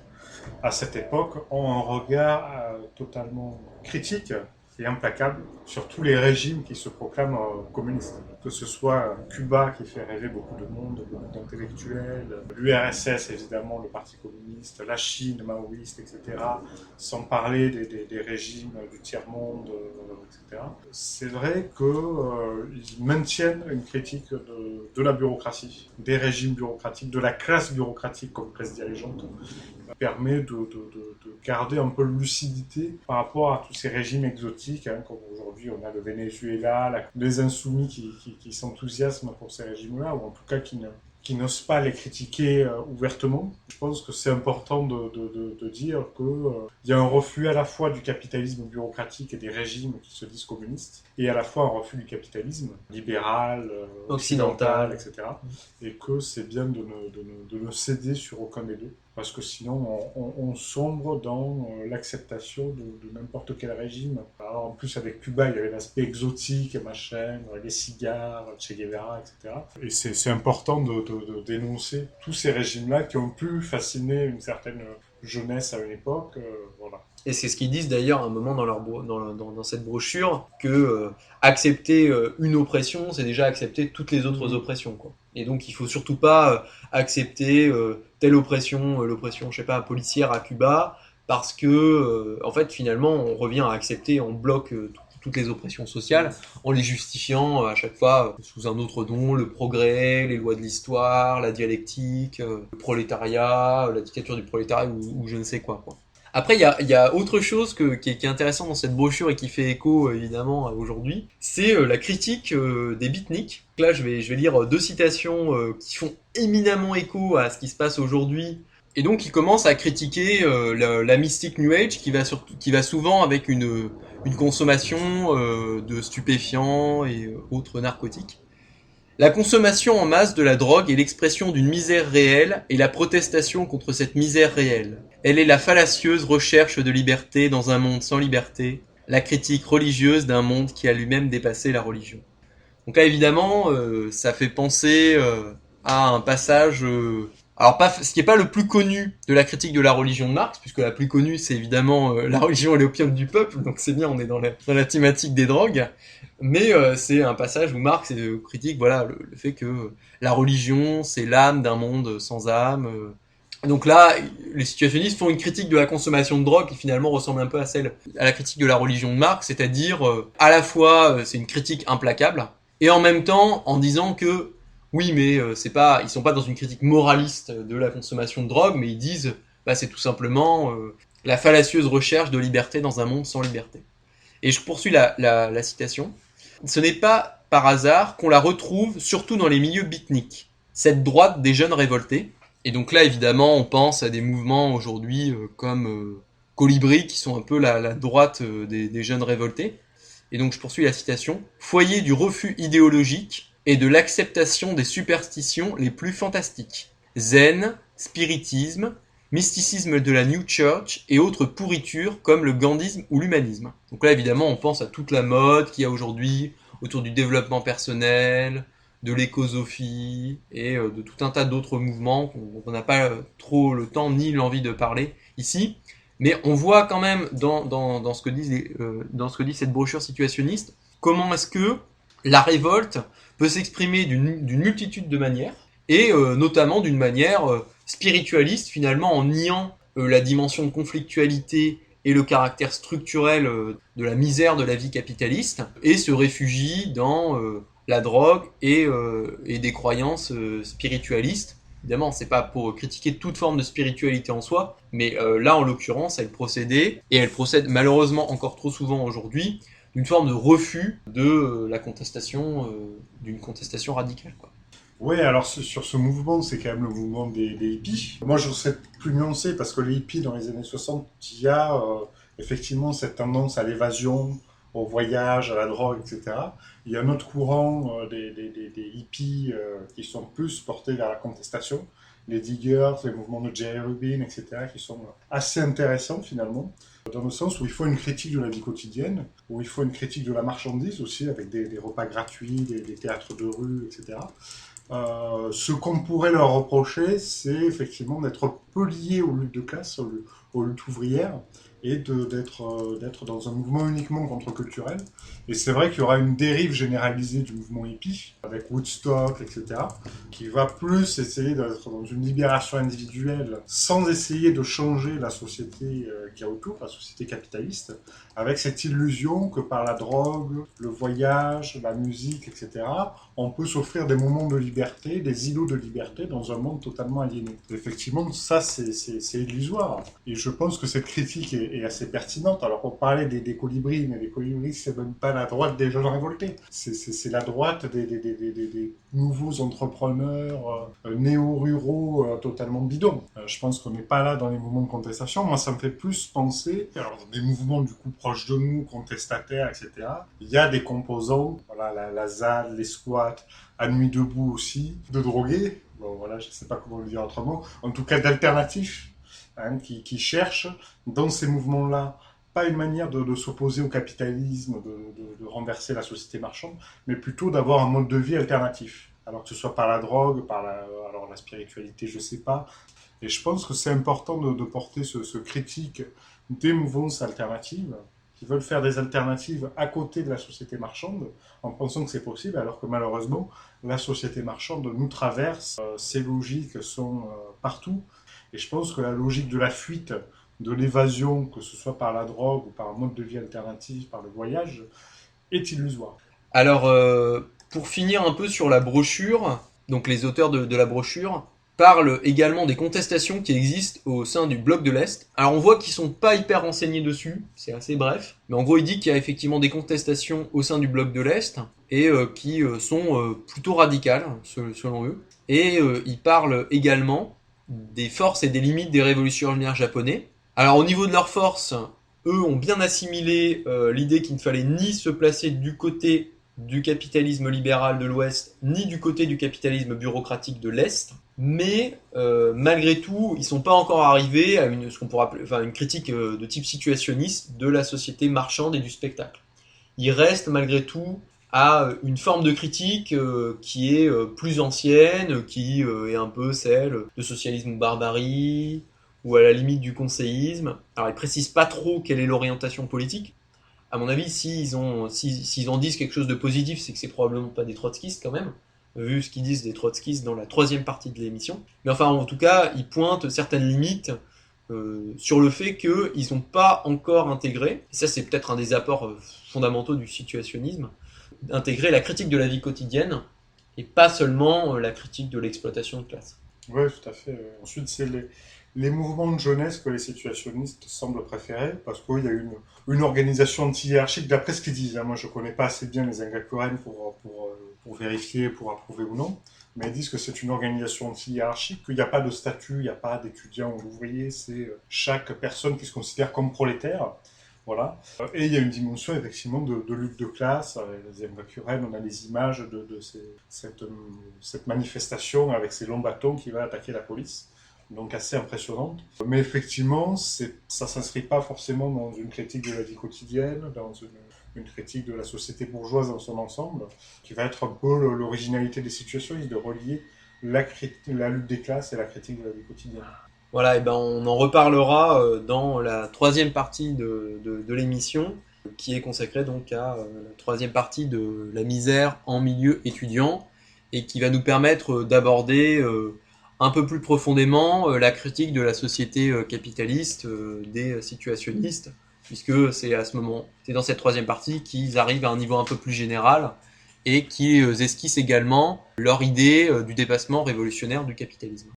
à cette époque ont un regard totalement critique et implacable sur tous les régimes qui se proclament communistes. Que ce soit Cuba qui fait rêver beaucoup de monde, beaucoup d'intellectuels, l'URSS évidemment, le Parti communiste, la Chine maoïste, etc. Sans parler des régimes du tiers-monde, etc. C'est vrai qu'ils maintiennent une critique de la bureaucratie, des régimes bureaucratiques, de la classe bureaucratique comme classe dirigeante, permet de garder un peu de lucidité par rapport à tous ces régimes exotiques, comme aujourd'hui on a le Venezuela, les insoumis qui s'enthousiasment pour ces régimes-là, ou en tout cas qui n'osent pas les critiquer ouvertement. Je pense que c'est important de dire qu'il y a un refus à la fois du capitalisme bureaucratique et des régimes qui se disent communistes, et à la fois un refus du capitalisme libéral, occidental, etc. Et que c'est bien de ne céder sur aucun des deux, parce que sinon on sombre dans l'acceptation de n'importe quel régime. Alors en plus avec Cuba, il y avait l'aspect exotique, machin, les cigares, Che Guevara, etc. Et c'est important de dénoncer tous ces régimes-là qui ont pu fasciner une certaine jeunesse à une époque. Voilà. Et c'est ce qu'ils disent d'ailleurs à un moment dans cette brochure, que accepter une oppression, c'est déjà accepter toutes les autres oppressions, quoi. Et donc il faut surtout pas accepter telle oppression, l'oppression, je sais pas, policière à Cuba, parce que en fait finalement on revient à accepter en bloc toutes les oppressions sociales, en les justifiant à chaque fois sous un autre nom, le progrès, les lois de l'histoire, la dialectique, le prolétariat, la dictature du prolétariat ou je ne sais quoi. Après, il y a autre chose qui est intéressant dans cette brochure et qui fait écho évidemment aujourd'hui, c'est la critique des beatniks. Là, je vais lire deux citations qui font éminemment écho à ce qui se passe aujourd'hui. Et donc, il commence à critiquer la mystique New Age qui va souvent avec une consommation de stupéfiants et autres narcotiques. La consommation en masse de la drogue est l'expression d'une misère réelle et la protestation contre cette misère réelle. Elle est la fallacieuse recherche de liberté dans un monde sans liberté, la critique religieuse d'un monde qui a lui-même dépassé la religion. Donc là, évidemment, ça fait penser à un passage... ce qui n'est pas le plus connu de la critique de la religion de Marx, puisque la plus connue, c'est évidemment la religion et l'opium du peuple, donc c'est bien, on est dans la thématique des drogues, mais c'est un passage où Marx critique le fait que la religion, c'est l'âme d'un monde sans âme. Donc là, les situationnistes font une critique de la consommation de drogue qui finalement ressemble un peu à la critique de la religion de Marx, c'est-à-dire à la fois c'est une critique implacable, et en même temps en disant que oui, mais ils sont pas dans une critique moraliste de la consommation de drogue, mais ils disent c'est tout simplement la fallacieuse recherche de liberté dans un monde sans liberté. Et je poursuis la citation. Ce n'est pas par hasard qu'on la retrouve surtout dans les milieux beatniks, cette droite des jeunes révoltés. Et donc là, évidemment, on pense à des mouvements aujourd'hui comme Colibri, qui sont un peu la droite des jeunes révoltés. Et donc je poursuis la citation. Foyer du refus idéologique et de l'acceptation des superstitions les plus fantastiques. Zen, spiritisme, mysticisme de la New Church et autres pourritures comme le gandhisme ou l'humanisme. Donc là, évidemment, on pense à toute la mode qu'il y a aujourd'hui autour du développement personnel, de l'écosophie et de tout un tas d'autres mouvements dont on n'a pas trop le temps ni l'envie de parler ici. Mais on voit quand même dans ce que dit cette brochure situationniste, comment est-ce que la révolte peut s'exprimer d'une multitude de manières, et notamment d'une manière spiritualiste finalement en niant la dimension de conflictualité et le caractère structurel de la misère de la vie capitaliste, et se réfugie dans la drogue et des croyances spiritualistes. Évidemment, c'est pas pour critiquer toute forme de spiritualité en soi, mais là, en l'occurrence, elle procède malheureusement encore trop souvent aujourd'hui, d'une forme de refus de la contestation, d'une contestation radicale, quoi. Oui, alors sur ce mouvement, c'est quand même le mouvement des hippies. Moi, je serais plus nuancé parce que les hippies, dans les années 60, il y a effectivement cette tendance à l'évasion, au voyage, à la drogue, etc. Il y a un autre courant des hippies qui sont plus portés vers la contestation, les diggers, les mouvements de Jerry Rubin, etc., qui sont assez intéressants finalement, dans le sens où il faut une critique de la vie quotidienne, où il faut une critique de la marchandise aussi, avec des repas gratuits, des théâtres de rue, etc. Ce qu'on pourrait leur reprocher, c'est effectivement d'être peu liés aux luttes de classe, aux luttes ouvrières, et d'être dans un mouvement uniquement contre-culturel. Et c'est vrai qu'il y aura une dérive généralisée du mouvement hippie, avec Woodstock, etc., qui va plus essayer d'être dans une libération individuelle, sans essayer de changer la société qu'il y a autour, la société capitaliste, avec cette illusion que par la drogue, le voyage, la musique, etc., on peut s'offrir des moments de liberté, des îlots de liberté dans un monde totalement aliéné. Effectivement, ça, c'est illusoire. Et je pense que cette critique est assez pertinente. Alors, on parlait des colibris, mais les colibris, c'est même pas la droite des jeunes révoltés. C'est la droite des nouveaux entrepreneurs néo-ruraux totalement bidons. Je pense qu'on n'est pas là dans les mouvements de contestation. Moi, ça me fait plus penser, alors, des mouvements du coup proches de nous, contestataires, etc. Il y a des composants, voilà, la ZAD, les squats, à Nuit debout aussi, de drogués, bon voilà, je ne sais pas comment le dire autrement, en tout cas d'alternatifs, hein, qui cherchent dans ces mouvements-là, pas une manière de s'opposer au capitalisme, de renverser la société marchande, mais plutôt d'avoir un mode de vie alternatif. Alors que ce soit par la drogue, par la spiritualité, je ne sais pas. Et je pense que c'est important de porter ce critique des mouvances alternatives, qui veulent faire des alternatives à côté de la société marchande, en pensant que c'est possible, alors que malheureusement, la société marchande nous traverse, ces logiques sont partout, et je pense que la logique de la fuite, de l'évasion, que ce soit par la drogue ou par un mode de vie alternatif, par le voyage, est illusoire. Alors, pour finir un peu sur la brochure, donc les auteurs de la brochure parlent également des contestations qui existent au sein du bloc de l'Est. Alors on voit qu'ils sont pas hyper renseignés dessus, c'est assez bref, mais en gros il dit qu'il y a effectivement des contestations au sein du bloc de l'Est, et qui sont plutôt radicales, selon eux. Et ils parlent également des forces et des limites des révolutionnaires japonais. Alors au niveau de leurs forces, eux ont bien assimilé l'idée qu'il ne fallait ni se placer du côté du capitalisme libéral de l'Ouest, ni du côté du capitalisme bureaucratique de l'Est, mais malgré tout, ils ne sont pas encore arrivés à ce qu'on pourrait appeler, une critique de type situationniste de la société marchande et du spectacle. Ils restent malgré tout à une forme de critique qui est plus ancienne, qui est un peu celle de socialisme ou barbarie, ou à la limite du conseillisme. Alors ils ne précisent pas trop quelle est l'orientation politique. À mon avis, s'ils en disent quelque chose de positif, c'est que c'est probablement pas des trotskistes quand même, vu ce qu'ils disent des trotskistes dans la troisième partie de l'émission. Mais enfin, en tout cas, ils pointent certaines limites sur le fait qu'ils n'ont pas encore intégré, et ça c'est peut-être un des apports fondamentaux du situationnisme, intégrer la critique de la vie quotidienne, et pas seulement la critique de l'exploitation de classe. Oui, tout à fait. Ensuite, c'est les mouvements de jeunesse que les situationnistes semblent préférer, parce qu'il y a une organisation anti-hiérarchique, d'après ce qu'ils disent. Hein. Moi, je ne connais pas assez bien les Engakuren pour vérifier, pour approuver ou non, mais ils disent que c'est une organisation anti-hiérarchique, qu'il n'y a pas de statut, il n'y a pas d'étudiant ou d'ouvrier, c'est chaque personne qui se considère comme prolétaire. Voilà. Et il y a une dimension effectivement de lutte de classe. Les Engakuren, on a les images de cette manifestation avec ces longs bâtons qui va attaquer la police. Donc assez impressionnante. Mais effectivement, ça ne s'inscrit pas forcément dans une critique de la vie quotidienne, dans une critique de la société bourgeoise dans son ensemble, qui va être un peu l'originalité des situations, de relier la lutte des classes et la critique de la vie quotidienne. Voilà, et ben on en reparlera dans la troisième partie de l'émission, qui est consacrée donc à la troisième partie de la misère en milieu étudiant, et qui va nous permettre d'aborder un peu plus profondément la critique de la société capitaliste, des situationnistes, puisque c'est dans cette troisième partie qu'ils arrivent à un niveau un peu plus général et qui esquissent également leur idée du dépassement révolutionnaire du capitalisme.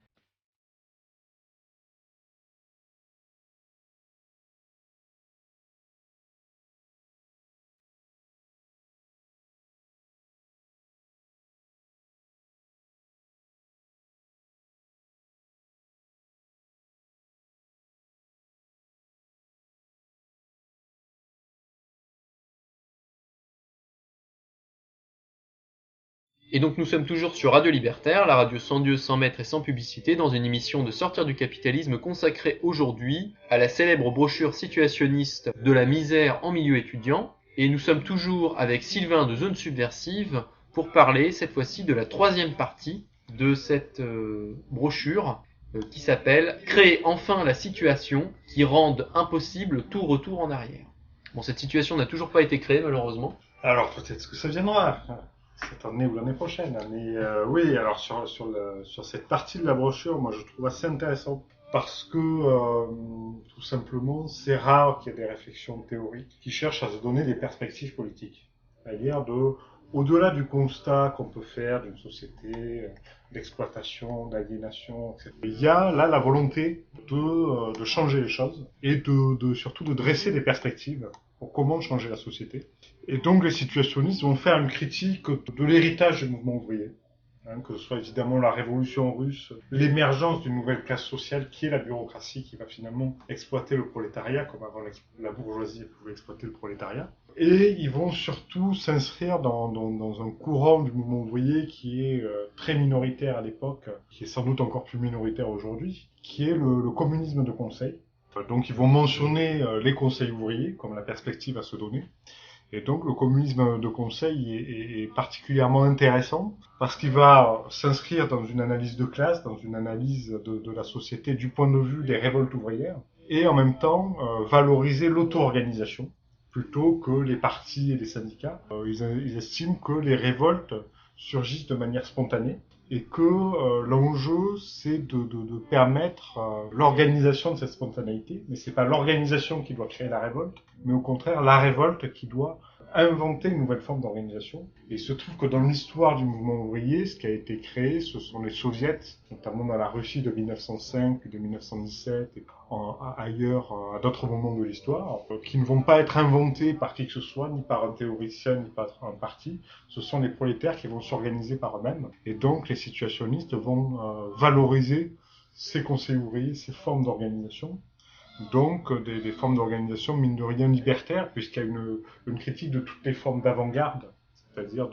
Et donc nous sommes toujours sur Radio Libertaire, la radio sans Dieu, sans maître et sans publicité, dans une émission de Sortir du capitalisme consacrée aujourd'hui à la célèbre brochure situationniste de la misère en milieu étudiant. Et nous sommes toujours avec Sylvain de Zone Subversive pour parler cette fois-ci de la troisième partie de cette brochure qui s'appelle « Créer enfin la situation qui rende impossible tout retour en arrière ». Bon, cette situation n'a toujours pas été créée malheureusement. Alors peut-être que ça viendra. Cette année ou l'année prochaine. Mais oui, alors sur cette partie de la brochure, moi je trouve assez intéressant parce que tout simplement, c'est rare qu'il y ait des réflexions théoriques qui cherchent à se donner des perspectives politiques. C'est-à-dire au-delà du constat qu'on peut faire d'une société d'exploitation, d'aliénation, etc. Il y a là la volonté de changer les choses et surtout de dresser des perspectives pour comment changer la société. Et donc les situationnistes vont faire une critique de l'héritage du mouvement ouvrier, que ce soit évidemment la révolution russe, l'émergence d'une nouvelle classe sociale qui est la bureaucratie, qui va finalement exploiter le prolétariat, comme avant la bourgeoisie pouvait exploiter le prolétariat. Et ils vont surtout s'inscrire dans un courant du mouvement ouvrier qui est très minoritaire à l'époque, qui est sans doute encore plus minoritaire aujourd'hui, qui est le communisme de conseil. Donc ils vont mentionner les conseils ouvriers comme la perspective à se donner. Et donc le communisme de conseil est particulièrement intéressant parce qu'il va s'inscrire dans une analyse de classe, dans une analyse de la société du point de vue des révoltes ouvrières et en même temps valoriser l'auto-organisation plutôt que les partis et les syndicats. Ils estiment que les révoltes surgissent de manière spontanée et que l'enjeu c'est de permettre l'organisation de cette spontanéité, mais c'est pas l'organisation qui doit créer la révolte, mais au contraire la révolte qui doit inventer une nouvelle forme d'organisation. Et il se trouve que dans l'histoire du mouvement ouvrier, ce qui a été créé, ce sont les soviets, notamment dans la Russie de 1905 puis de 1917 et ailleurs à d'autres moments de l'histoire, qui ne vont pas être inventés par qui que ce soit, ni par un théoricien, ni par un parti. Ce sont les prolétaires qui vont s'organiser par eux-mêmes. Et donc les situationnistes vont valoriser ces conseils ouvriers, ces formes d'organisation. Donc des formes d'organisation mine de rien libertaires, puisqu'il y a une critique de toutes les formes d'avant-garde, c'est-à-dire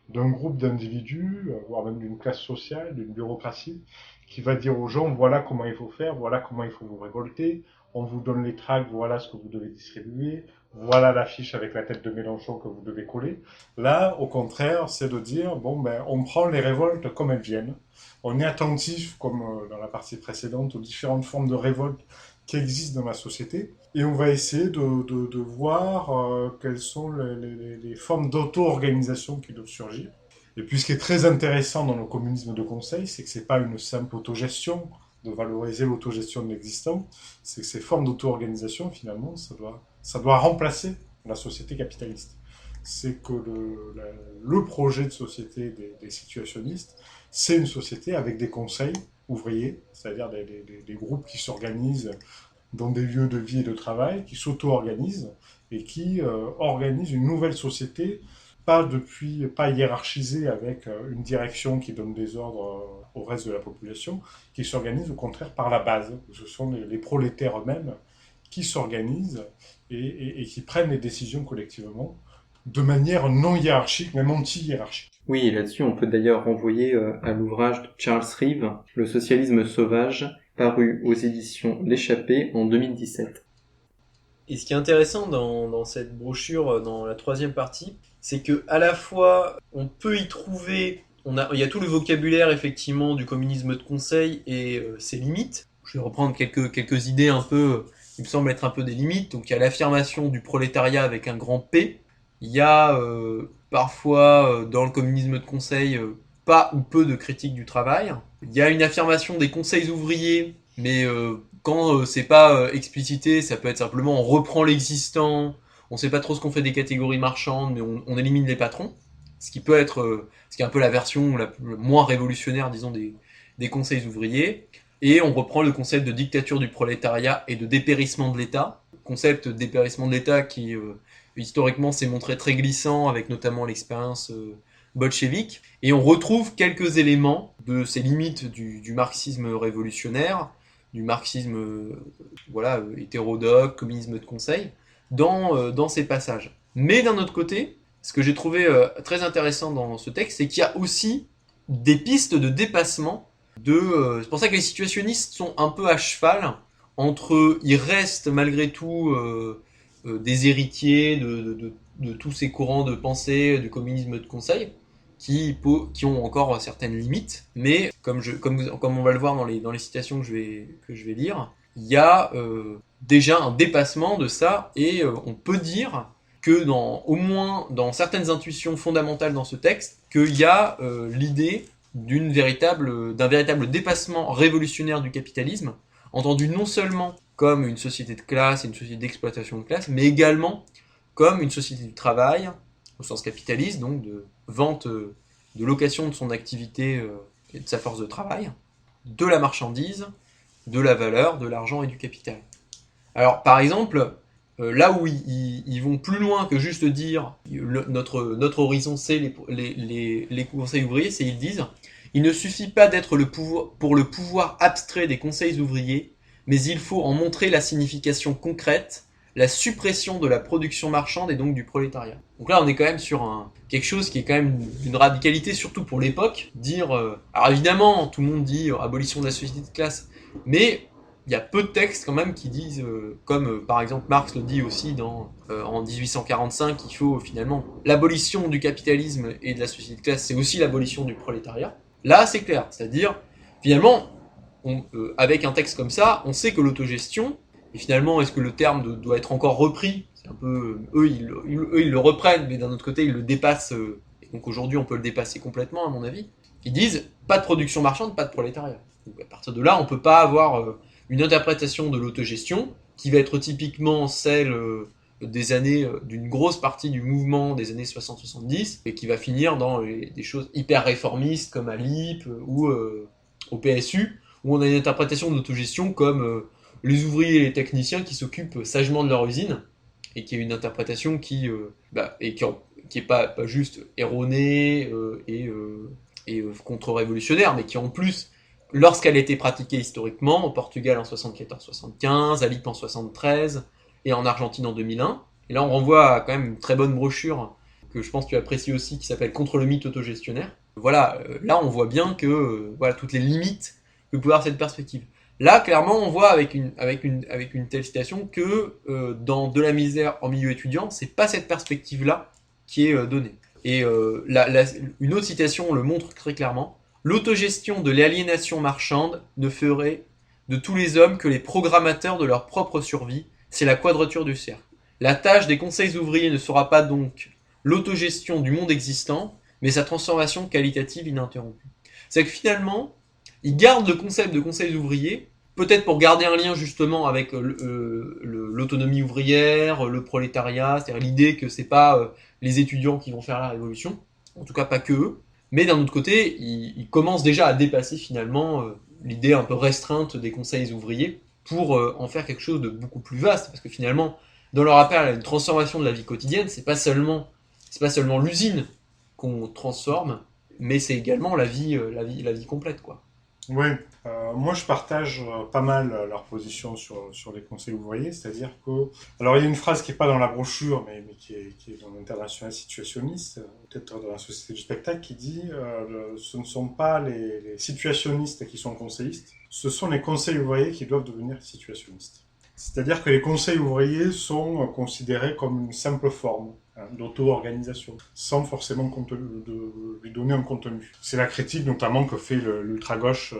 d'un groupe d'individus, voire même d'une classe sociale, d'une bureaucratie, qui va dire aux gens voilà comment il faut faire, voilà comment il faut vous révolter, on vous donne les tracts, voilà ce que vous devez distribuer, voilà l'affiche avec la tête de Mélenchon que vous devez coller. Là, au contraire, c'est de dire on prend les révoltes comme elles viennent, on est attentif, comme dans la partie précédente, aux différentes formes de révolte qui existent dans la société, et on va essayer de voir quelles sont les formes d'auto-organisation qui doivent surgir. Et puis ce qui est très intéressant dans le communisme de conseil, c'est que c'est pas une simple autogestion, de valoriser l'autogestion de l'existant, c'est que ces formes d'auto-organisation, finalement, ça doit remplacer la société capitaliste. C'est que le projet de société des situationnistes, c'est une société avec des conseils ouvriers, c'est-à-dire des groupes qui s'organisent dans des lieux de vie et de travail, qui s'auto-organisent et qui organisent une nouvelle société, pas hiérarchisée avec une direction qui donne des ordres au reste de la population, qui s'organise au contraire par la base. Ce sont les prolétaires eux-mêmes qui s'organisent et qui prennent les décisions collectivement de manière non hiérarchique, même anti-hiérarchique. Oui, et là-dessus, on peut d'ailleurs renvoyer à l'ouvrage de Charles Reeve, Le socialisme sauvage, paru aux éditions L'Échappée en 2017. Et ce qui est intéressant dans cette brochure, dans la troisième partie, c'est que à la fois, on peut y trouver, il y a tout le vocabulaire effectivement du communisme de conseil et ses limites. Je vais reprendre quelques idées un peu, qui me semblent être un peu des limites. Donc il y a l'affirmation du prolétariat avec un grand P. Il y a parfois dans le communisme de conseil pas ou peu de critique du travail. Il y a une affirmation des conseils ouvriers, mais quand c'est pas explicité, ça peut être simplement on reprend l'existant, on sait pas trop ce qu'on fait des catégories marchandes, mais on élimine les patrons. Ce qui peut être, ce qui est un peu la version la moins révolutionnaire, disons, des conseils ouvriers. Et on reprend le concept de dictature du prolétariat et de dépérissement de l'État. Concept de dépérissement de l'État qui, historiquement, s'est montré très glissant, avec notamment l'expérience bolchevique. Et on retrouve quelques éléments de ces limites du marxisme révolutionnaire, du marxisme hétérodoxe, communisme de conseil, dans ces passages. Mais d'un autre côté, ce que j'ai trouvé très intéressant dans ce texte, c'est qu'il y a aussi des pistes de dépassement c'est pour ça que les situationnistes sont un peu à cheval entre, ils restent malgré tout des héritiers de tous ces courants de pensée du communisme de conseil qui ont encore certaines limites, mais comme on va le voir dans les citations que je vais lire, il y a déjà un dépassement de ça, et on peut dire que au moins dans certaines intuitions fondamentales dans ce texte, qu'il y a l'idée d'un véritable dépassement révolutionnaire du capitalisme, entendu non seulement comme une société de classe et une société d'exploitation de classe, mais également comme une société du travail, au sens capitaliste, donc de vente, de location de son activité et de sa force de travail, de la marchandise, de la valeur, de l'argent et du capital. Alors, par exemple, là où ils vont plus loin que juste dire notre horizon c'est les conseils ouvriers, c'est ils disent il ne suffit pas d'être pour le pouvoir abstrait des conseils ouvriers, mais il faut en montrer la signification concrète, la suppression de la production marchande et donc du prolétariat. Donc là on est quand même sur quelque chose qui est quand même d'une radicalité, surtout pour l'époque, alors évidemment tout le monde dit abolition de la société de classe, mais il y a peu de textes quand même qui disent, comme par exemple Marx le dit aussi en 1845, qu'il faut finalement l'abolition du capitalisme et de la société de classe, c'est aussi l'abolition du prolétariat. Là c'est clair, c'est-à-dire finalement, avec un texte comme ça, on sait que l'autogestion, et finalement est-ce que le terme doit être encore repris, c'est un peu, eux ils le reprennent, mais d'un autre côté ils le dépassent, et donc aujourd'hui on peut le dépasser complètement à mon avis, ils disent pas de production marchande, pas de prolétariat. Donc à partir de là on peut pas avoir une interprétation de l'autogestion qui va être typiquement celle des années, d'une grosse partie du mouvement des années 60-70, et qui va finir dans des choses hyper réformistes comme à l'IP ou au PSU, où on a une interprétation de l'autogestion comme les ouvriers et les techniciens qui s'occupent sagement de leur usine, et qui est une interprétation qui est pas juste erronée et contre-révolutionnaire, mais qui en plus, lorsqu'elle a été pratiquée historiquement, au Portugal en 74-75, à l'IP en 73, et en Argentine en 2001. Et là, on renvoie à quand même une très bonne brochure que je pense que tu apprécies aussi, qui s'appelle Contre le mythe autogestionnaire. Voilà, là, on voit bien que toutes les limites que peut avoir cette perspective. Là, clairement, on voit avec une telle citation que dans De la misère en milieu étudiant, c'est pas cette perspective-là qui est donnée. Et une autre citation le montre très clairement. L'autogestion de l'aliénation marchande ne ferait de tous les hommes que les programmateurs de leur propre survie. C'est la quadrature du cercle. La tâche des conseils ouvriers ne sera pas donc l'autogestion du monde existant, mais sa transformation qualitative ininterrompue. C'est que finalement, ils gardent le concept de conseils ouvriers, peut-être pour garder un lien justement avec l'autonomie ouvrière, le prolétariat, c'est-à-dire l'idée que c'est pas les étudiants qui vont faire la révolution, en tout cas pas que eux, mais d'un autre côté, ils commencent déjà à dépasser finalement l'idée un peu restreinte des conseils ouvriers pour en faire quelque chose de beaucoup plus vaste, parce que finalement, dans leur appel à une transformation de la vie quotidienne, c'est pas seulement l'usine qu'on transforme, mais c'est également la vie complète, quoi. Oui, moi je partage pas mal leur position sur les conseils ouvriers, c'est-à-dire que... Alors il y a une phrase qui n'est pas dans la brochure, mais qui est dans l'International situationniste, peut-être dans la Société du spectacle, qui dit ce ne sont pas les situationnistes qui sont conseillistes, ce sont les conseils ouvriers qui doivent devenir situationnistes. C'est-à-dire que les conseils ouvriers sont considérés comme une simple forme d'auto-organisation, sans forcément lui donner un contenu. C'est la critique notamment que fait l'ultra-gauche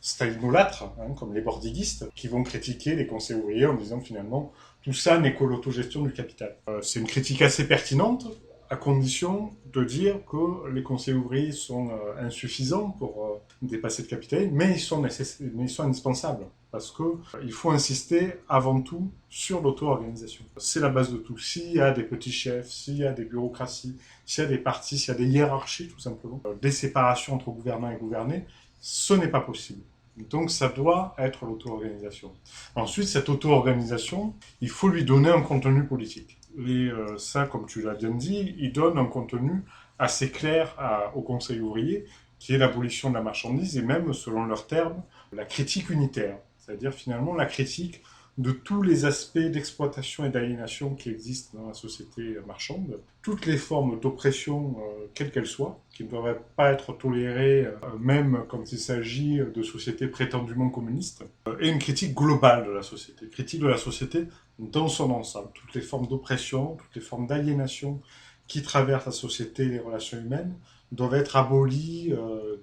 stalinolâtre, comme les bordiguistes, qui vont critiquer les conseils ouvriers en disant finalement tout ça n'est que l'autogestion du capital. C'est une critique assez pertinente, à condition de dire que les conseils ouvriers sont insuffisants pour dépasser le capitalisme, mais ils sont indispensables. Parce qu'il faut insister avant tout sur l'auto-organisation. C'est la base de tout. S'il y a des petits chefs, s'il y a des bureaucraties, s'il y a des partis, s'il y a des hiérarchies tout simplement, des séparations entre gouvernants et gouvernés, ce n'est pas possible. Donc ça doit être l'auto-organisation. Ensuite, cette auto-organisation, il faut lui donner un contenu politique. Et ça, comme tu l'as bien dit, il donne un contenu assez clair au Conseil ouvrier, qui est l'abolition de la marchandise et même, selon leurs termes, la critique unitaire. C'est-à-dire finalement la critique de tous les aspects d'exploitation et d'aliénation qui existent dans la société marchande, toutes les formes d'oppression, quelles qu'elles soient, qui ne doivent pas être tolérées, même quand il s'agit de sociétés prétendument communistes, et une critique globale de la société, critique de la société dans son ensemble, toutes les formes d'oppression, toutes les formes d'aliénation qui traversent la société et les relations humaines, doivent être abolies,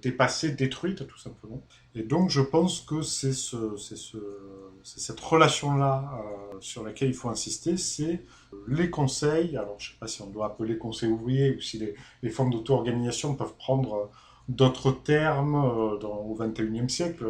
dépassées, détruites, tout simplement. Et donc, je pense que c'est cette relation-là sur laquelle il faut insister, c'est les conseils, alors je ne sais pas si on doit appeler conseils ouvriers ou si les formes d'auto-organisation peuvent prendre d'autres termes au XXIe siècle.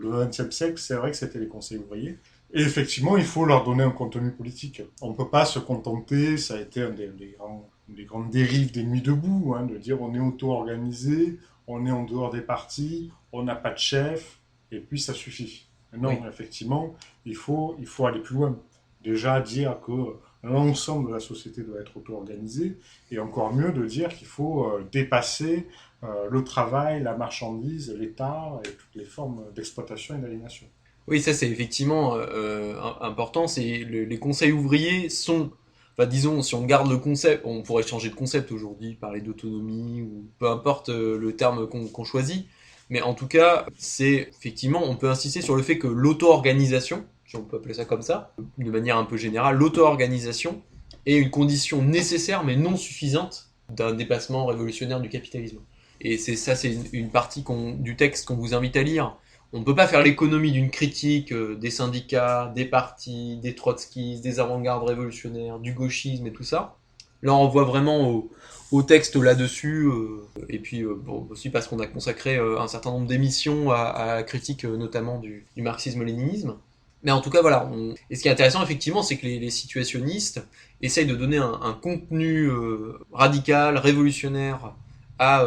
Le XXe siècle, c'est vrai que c'était les conseils ouvriers. Et effectivement, il faut leur donner un contenu politique. On ne peut pas se contenter, ça a été un des grandes dérives des Nuits debout, de dire on est auto-organisé, on est en dehors des partis, on n'a pas de chef, et puis ça suffit. Non, oui. Effectivement, il faut aller plus loin. Déjà dire que l'ensemble de la société doit être auto-organisée, et encore mieux de dire qu'il faut dépasser le travail, la marchandise, l'État et toutes les formes d'exploitation et d'aliénation. Oui, ça c'est effectivement important. Les conseils ouvriers sont, enfin disons, si on garde le concept, on pourrait changer de concept aujourd'hui, parler d'autonomie ou peu importe le terme qu'on choisit. Mais en tout cas, c'est effectivement, on peut insister sur le fait que l'auto-organisation, si on peut appeler ça comme ça, de manière un peu générale, l'auto-organisation est une condition nécessaire mais non suffisante d'un dépassement révolutionnaire du capitalisme. Et c'est une partie du texte qu'on vous invite à lire. On ne peut pas faire l'économie d'une critique des syndicats, des partis, des trotskistes, des avant-gardes révolutionnaires, du gauchisme et tout ça. Là, on voit vraiment au texte là-dessus, et puis aussi parce qu'on a consacré un certain nombre d'émissions à la critique notamment du marxisme-léninisme. Mais en tout cas, voilà. Et ce qui est intéressant, effectivement, c'est que les situationnistes essayent de donner un contenu radical, révolutionnaire à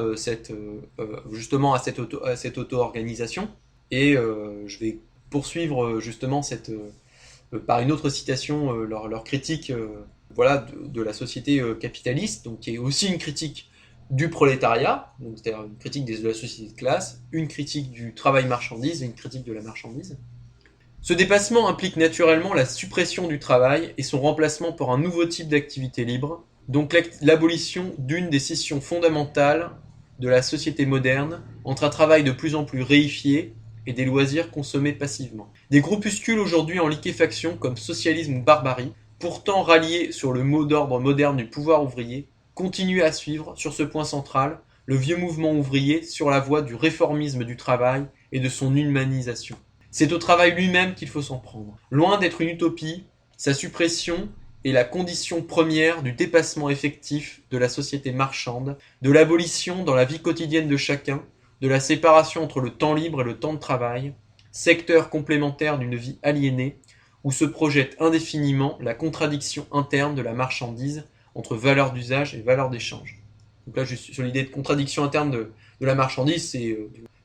justement à cette auto-organisation. Et je vais poursuivre justement par une autre citation leur critique de la société capitaliste, donc qui est aussi une critique du prolétariat, donc c'est-à-dire une critique de la société de classe, une critique du travail marchandise et une critique de la marchandise. Ce dépassement implique naturellement la suppression du travail et son remplacement par un nouveau type d'activité libre, donc l'abolition d'une des scissions fondamentales de la société moderne entre un travail de plus en plus réifié et des loisirs consommés passivement. Des groupuscules aujourd'hui en liquéfaction comme socialisme ou barbarie, pourtant ralliés sur le mot d'ordre moderne du pouvoir ouvrier, continuent à suivre, sur ce point central, le vieux mouvement ouvrier sur la voie du réformisme du travail et de son humanisation. C'est au travail lui-même qu'il faut s'en prendre. Loin d'être une utopie, sa suppression est la condition première du dépassement effectif de la société marchande, de l'abolition dans la vie quotidienne de chacun, de la séparation entre le temps libre et le temps de travail, secteur complémentaire d'une vie aliénée, où se projette indéfiniment la contradiction interne de la marchandise entre valeur d'usage et valeur d'échange. Donc là, juste sur l'idée de contradiction interne de la marchandise,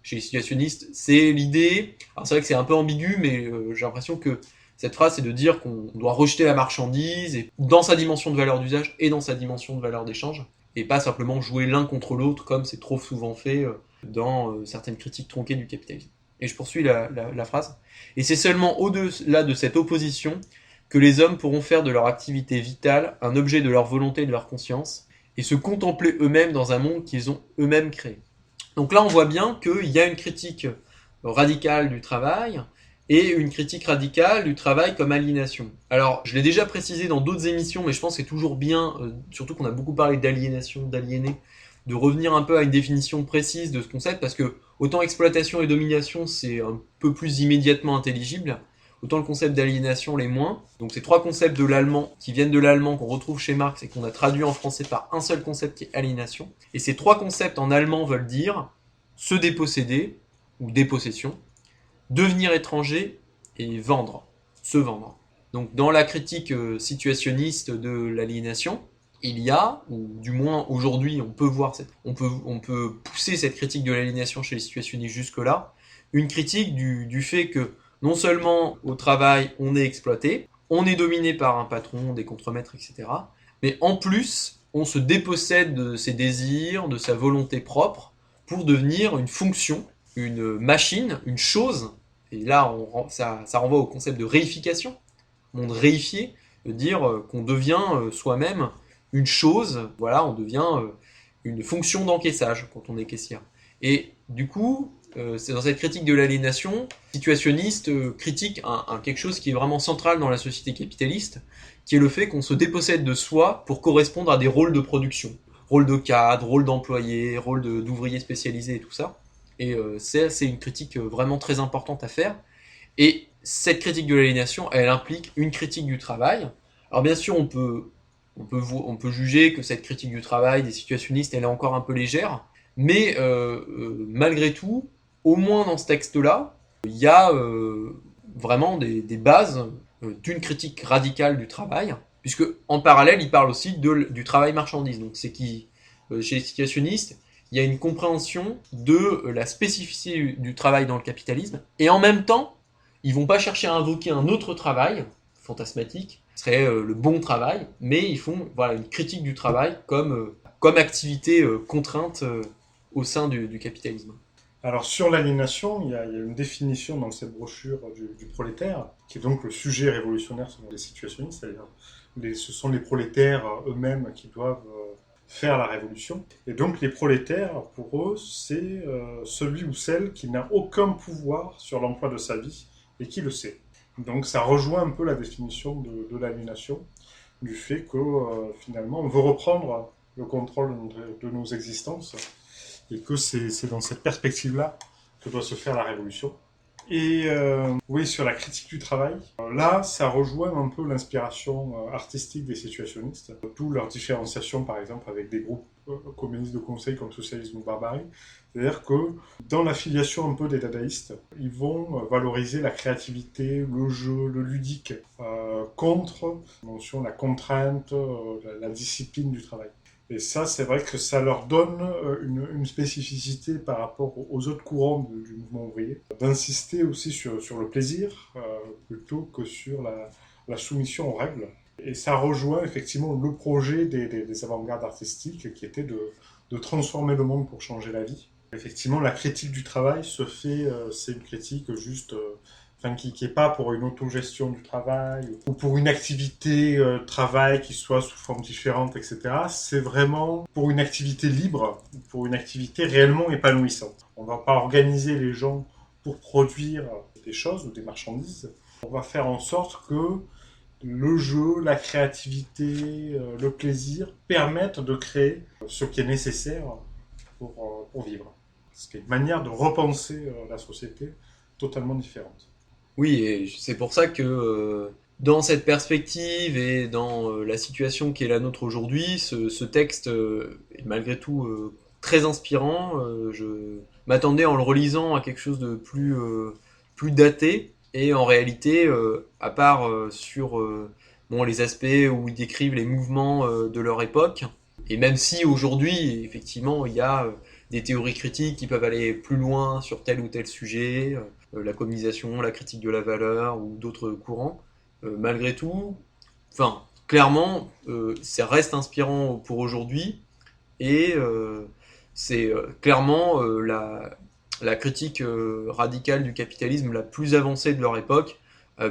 chez les situationnistes, c'est l'idée, alors c'est vrai que c'est un peu ambigu, mais j'ai l'impression que cette phrase, c'est de dire qu'on doit rejeter la marchandise et dans sa dimension de valeur d'usage et dans sa dimension de valeur d'échange, et pas simplement jouer l'un contre l'autre comme c'est trop souvent fait dans certaines critiques tronquées du capitalisme. Et je poursuis la phrase. Et c'est seulement au-delà de cette opposition que les hommes pourront faire de leur activité vitale un objet de leur volonté et de leur conscience, et se contempler eux-mêmes dans un monde qu'ils ont eux-mêmes créé. Donc là, on voit bien qu'il y a une critique radicale du travail, et une critique radicale du travail comme aliénation. Alors, je l'ai déjà précisé dans d'autres émissions, mais je pense que c'est toujours bien, surtout qu'on a beaucoup parlé d'aliénation, d'aliéner, de revenir un peu à une définition précise de ce concept, parce que autant exploitation et domination, c'est un peu plus immédiatement intelligible, autant le concept d'aliénation l'est moins. Donc ces 3 concepts de l'allemand, qui viennent de l'allemand, qu'on retrouve chez Marx et qu'on a traduit en français par un seul concept qui est aliénation. Et ces 3 concepts en allemand veulent dire se déposséder, ou dépossession, devenir étranger et vendre, se vendre. Donc dans la critique situationniste de l'aliénation, il y a, ou du moins aujourd'hui on peut pousser cette critique de l'aliénation chez les situationnistes jusque-là, une critique du fait que non seulement au travail on est exploité, on est dominé par un patron, des contremaîtres, etc., mais en plus on se dépossède de ses désirs, de sa volonté propre, pour devenir une fonction, une machine, une chose, et là ça renvoie au concept de réification, monde réifié, de dire qu'on devient soi-même une chose, voilà, on devient une fonction d'encaissage quand on est caissière. Et du coup, c'est dans cette critique de l'aliénation, situationniste critique quelque chose qui est vraiment central dans la société capitaliste, qui est le fait qu'on se dépossède de soi pour correspondre à des rôles de production. Rôle de cadre, rôle d'employé, rôle d'ouvrier spécialisé et tout ça. Et c'est une critique vraiment très importante à faire. Et cette critique de l'aliénation, elle implique une critique du travail. Alors bien sûr, on peut juger que cette critique du travail des situationnistes, elle est encore un peu légère, mais malgré tout, au moins dans ce texte-là, il y a vraiment des bases d'une critique radicale du travail, puisque en parallèle, il parle aussi du travail marchandise. Donc c'est chez les situationnistes, il y a une compréhension de la spécificité du travail dans le capitalisme, et en même temps, ils vont pas chercher à invoquer un autre travail fantasmatique, ce serait le bon travail, mais ils font une critique du travail comme activité contrainte au sein du capitalisme. Alors sur l'aliénation, il y a une définition dans cette brochure du prolétaire, qui est donc le sujet révolutionnaire selon les situationnistes, c'est-à-dire ce sont les prolétaires eux-mêmes qui doivent faire la révolution. Et donc les prolétaires, pour eux, c'est celui ou celle qui n'a aucun pouvoir sur l'emploi de sa vie et qui le sait. Donc ça rejoint un peu la définition de l'aliénation, du fait que finalement on veut reprendre le contrôle de nos existences, et que c'est dans cette perspective-là que doit se faire la révolution. Et oui, sur la critique du travail, là, ça rejoint un peu l'inspiration artistique des situationnistes, d'où leur différenciation, par exemple, avec des groupes communistes de conseil comme Socialisme ou Barbarie. C'est-à-dire que dans l'affiliation un peu des dadaïstes, ils vont valoriser la créativité, le jeu, le ludique, contre la contrainte, la discipline du travail. Et ça, c'est vrai que ça leur donne une spécificité par rapport aux autres courants du mouvement ouvrier, d'insister aussi sur le plaisir plutôt que sur la soumission aux règles. Et ça rejoint effectivement le projet des avant-gardes artistiques qui était de transformer le monde pour changer la vie. Effectivement, la critique du travail se fait, c'est une critique juste... qui n'est pas pour une autogestion du travail ou pour une activité travail qui soit sous forme différente, etc. C'est vraiment pour une activité libre, pour une activité réellement épanouissante. On ne va pas organiser les gens pour produire des choses ou des marchandises. On va faire en sorte que le jeu, la créativité, le plaisir permettent de créer ce qui est nécessaire pour vivre. C'est une manière de repenser la société totalement différente. Oui, et c'est pour ça que dans cette perspective et dans la situation qui est la nôtre aujourd'hui, ce texte est malgré tout très inspirant. Je m'attendais en le relisant à quelque chose de plus daté, et en réalité, à part sur les aspects où ils décrivent les mouvements de leur époque, et même si aujourd'hui, effectivement, il y a des théories critiques qui peuvent aller plus loin sur tel ou tel sujet, la communisation, la critique de la valeur ou d'autres courants, malgré tout, clairement, ça reste inspirant pour aujourd'hui, et c'est clairement la critique radicale du capitalisme la plus avancée de leur époque,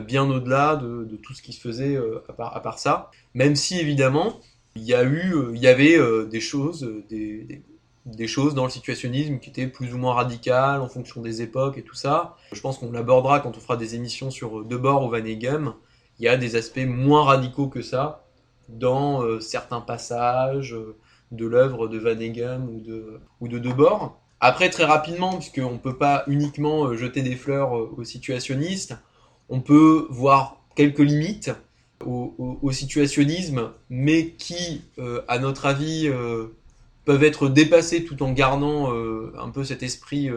bien au-delà de tout ce qui se faisait à part ça, même si évidemment il y avait des choses dans le situationnisme qui étaient plus ou moins radicales en fonction des époques et tout ça. Je pense qu'on l'abordera quand on fera des émissions sur Debord ou Vaneigem. Il y a des aspects moins radicaux que ça dans certains passages de l'œuvre de Vaneigem ou de Debord. Après, très rapidement, puisqu'on ne peut pas uniquement jeter des fleurs aux situationnistes, On peut voir quelques limites au situationnisme, mais qui, à notre avis, peuvent être dépassées tout en gardant un peu cet esprit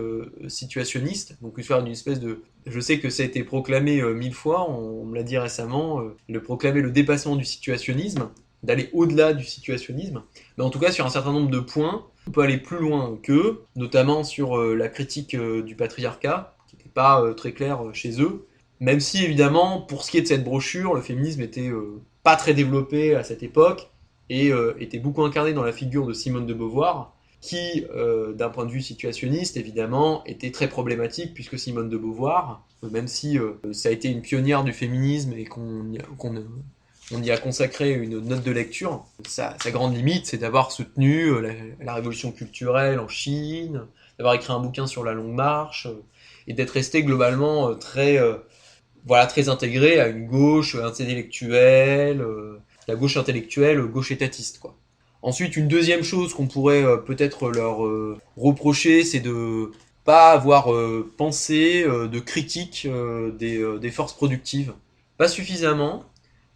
situationniste. Donc faire une espèce de... Je sais que ça a été proclamé 1000 fois, on me l'a dit récemment, proclamer le dépassement du situationnisme, d'aller au-delà du situationnisme. Mais en tout cas, sur un certain nombre de points, on peut aller plus loin qu'eux, notamment sur la critique du patriarcat, qui n'était pas très claire chez eux. Même si, évidemment, pour ce qui est de cette brochure, le féminisme était pas très développé à cette époque, et était beaucoup incarné dans la figure de Simone de Beauvoir, qui, d'un point de vue situationniste, évidemment, était très problématique, puisque Simone de Beauvoir, même si ça a été une pionnière du féminisme et qu'on y a consacré une note de lecture, sa grande limite, c'est d'avoir soutenu la révolution culturelle en Chine, d'avoir écrit un bouquin sur la longue marche, et d'être resté globalement très intégré à une gauche intellectuelle, la gauche intellectuelle, gauche étatiste, quoi. Ensuite, une deuxième chose qu'on pourrait peut-être leur reprocher, c'est de pas avoir pensé de critique des forces productives. Pas suffisamment,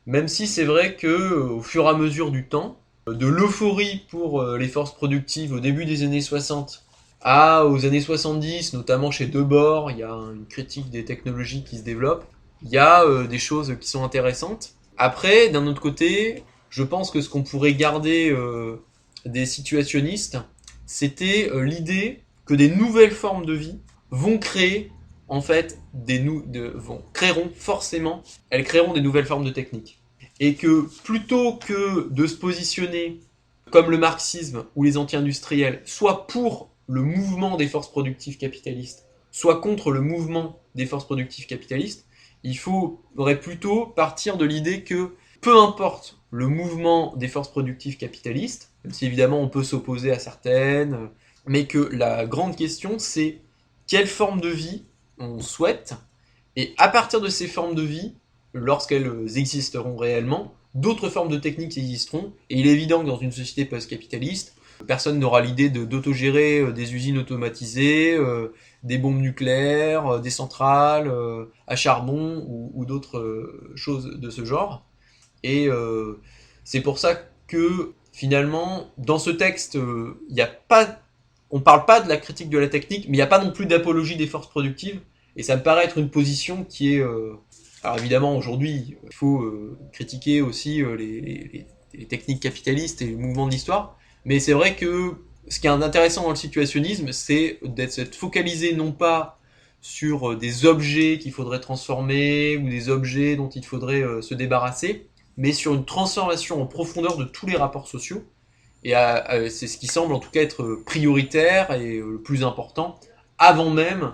même si c'est vrai que au fur et à mesure du temps, de l'euphorie pour les forces productives au début des années 60 aux années 70, notamment chez Debord, il y a une critique des technologies qui se développe, il y a des choses qui sont intéressantes. Après, d'un autre côté, je pense que ce qu'on pourrait garder des situationnistes, c'était l'idée que des nouvelles formes de vie vont créer, en fait, elles créeront des nouvelles formes de techniques. Et que plutôt que de se positionner comme le marxisme ou les anti-industriels, soit pour le mouvement des forces productives capitalistes, soit contre le mouvement des forces productives capitalistes, il faudrait plutôt partir de l'idée que peu importe le mouvement des forces productives capitalistes, même si évidemment on peut s'opposer à certaines, mais que la grande question c'est quelle forme de vie on souhaite, et à partir de ces formes de vie, lorsqu'elles existeront réellement, d'autres formes de techniques existeront, et il est évident que dans une société post-capitaliste, personne n'aura l'idée d'autogérer des usines automatisées, des bombes nucléaires, des centrales à charbon ou d'autres choses de ce genre. Et c'est pour ça que finalement, dans ce texte, on parle pas de la critique de la technique, mais il n'y a pas non plus d'apologie des forces productives. Et ça me paraît être une position qui est... alors évidemment, aujourd'hui, il faut critiquer aussi les techniques capitalistes et le mouvement de l'histoire. Mais c'est vrai que ce qui est intéressant dans le situationnisme, c'est d'être focalisé non pas sur des objets qu'il faudrait transformer ou des objets dont il faudrait se débarrasser, mais sur une transformation en profondeur de tous les rapports sociaux. Et c'est ce qui semble en tout cas être prioritaire et le plus important, avant même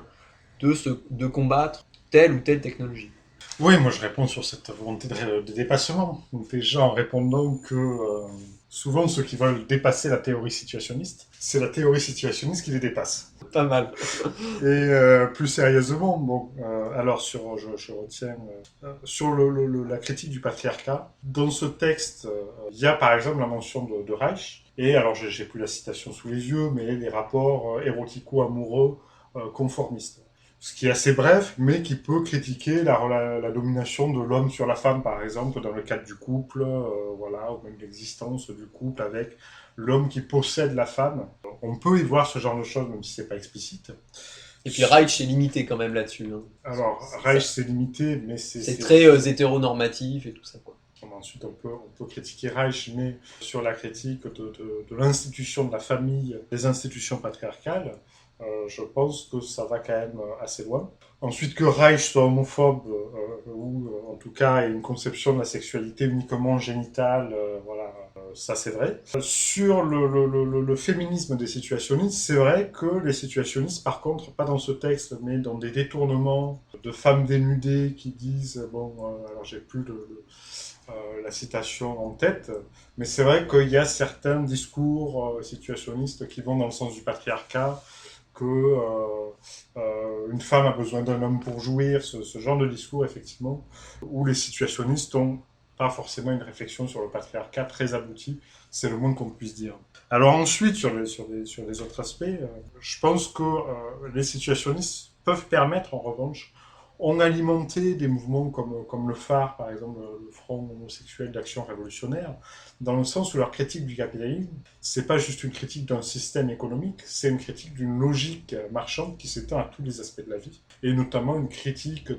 de combattre telle ou telle technologie. Oui, moi je réponds sur cette volonté de dépassement. Déjà en répondant que souvent ceux qui veulent dépasser la théorie situationniste, c'est la théorie situationniste qui les dépasse. Pas mal. Et plus sérieusement, je retiens sur la critique du patriarcat. Dans ce texte, il y a par exemple la mention de Reich. Et alors j'ai plus la citation sous les yeux, mais les rapports érotico-amoureux conformistes. Ce qui est assez bref, mais qui peut critiquer la domination de l'homme sur la femme, par exemple, dans le cadre du couple, ou même l'existence du couple avec l'homme qui possède la femme. On peut y voir ce genre de choses, même si c'est pas explicite. Et puis Reich est limité quand même là-dessus. Hein. Alors, Reich c'est limité, mais c'est très hétéronormatif et tout ça, quoi. Ensuite, on peut critiquer Reich, mais sur la critique de l'institution de la famille, des institutions patriarcales, je pense que ça va quand même assez loin. Ensuite, que Reich soit homophobe, ou en tout cas ait une conception de la sexualité uniquement génitale, ça c'est vrai. Sur le féminisme des situationnistes, c'est vrai que les situationnistes, par contre, pas dans ce texte, mais dans des détournements de femmes dénudées qui disent, alors j'ai plus la citation en tête, mais c'est vrai qu'il y a certains discours situationnistes qui vont dans le sens du patriarcat, que une femme a besoin d'un homme pour jouir, ce genre de discours, effectivement, où les situationnistes n'ont pas forcément une réflexion sur le patriarcat très aboutie, c'est le moins qu'on puisse dire. Alors ensuite, sur les autres aspects, je pense que les situationnistes peuvent permettre, en revanche, ont alimenté des mouvements comme le phare, par exemple, le Front homosexuel d'action révolutionnaire, dans le sens où leur critique du capitalisme, c'est pas juste une critique d'un système économique, c'est une critique d'une logique marchande qui s'étend à tous les aspects de la vie, et notamment une critique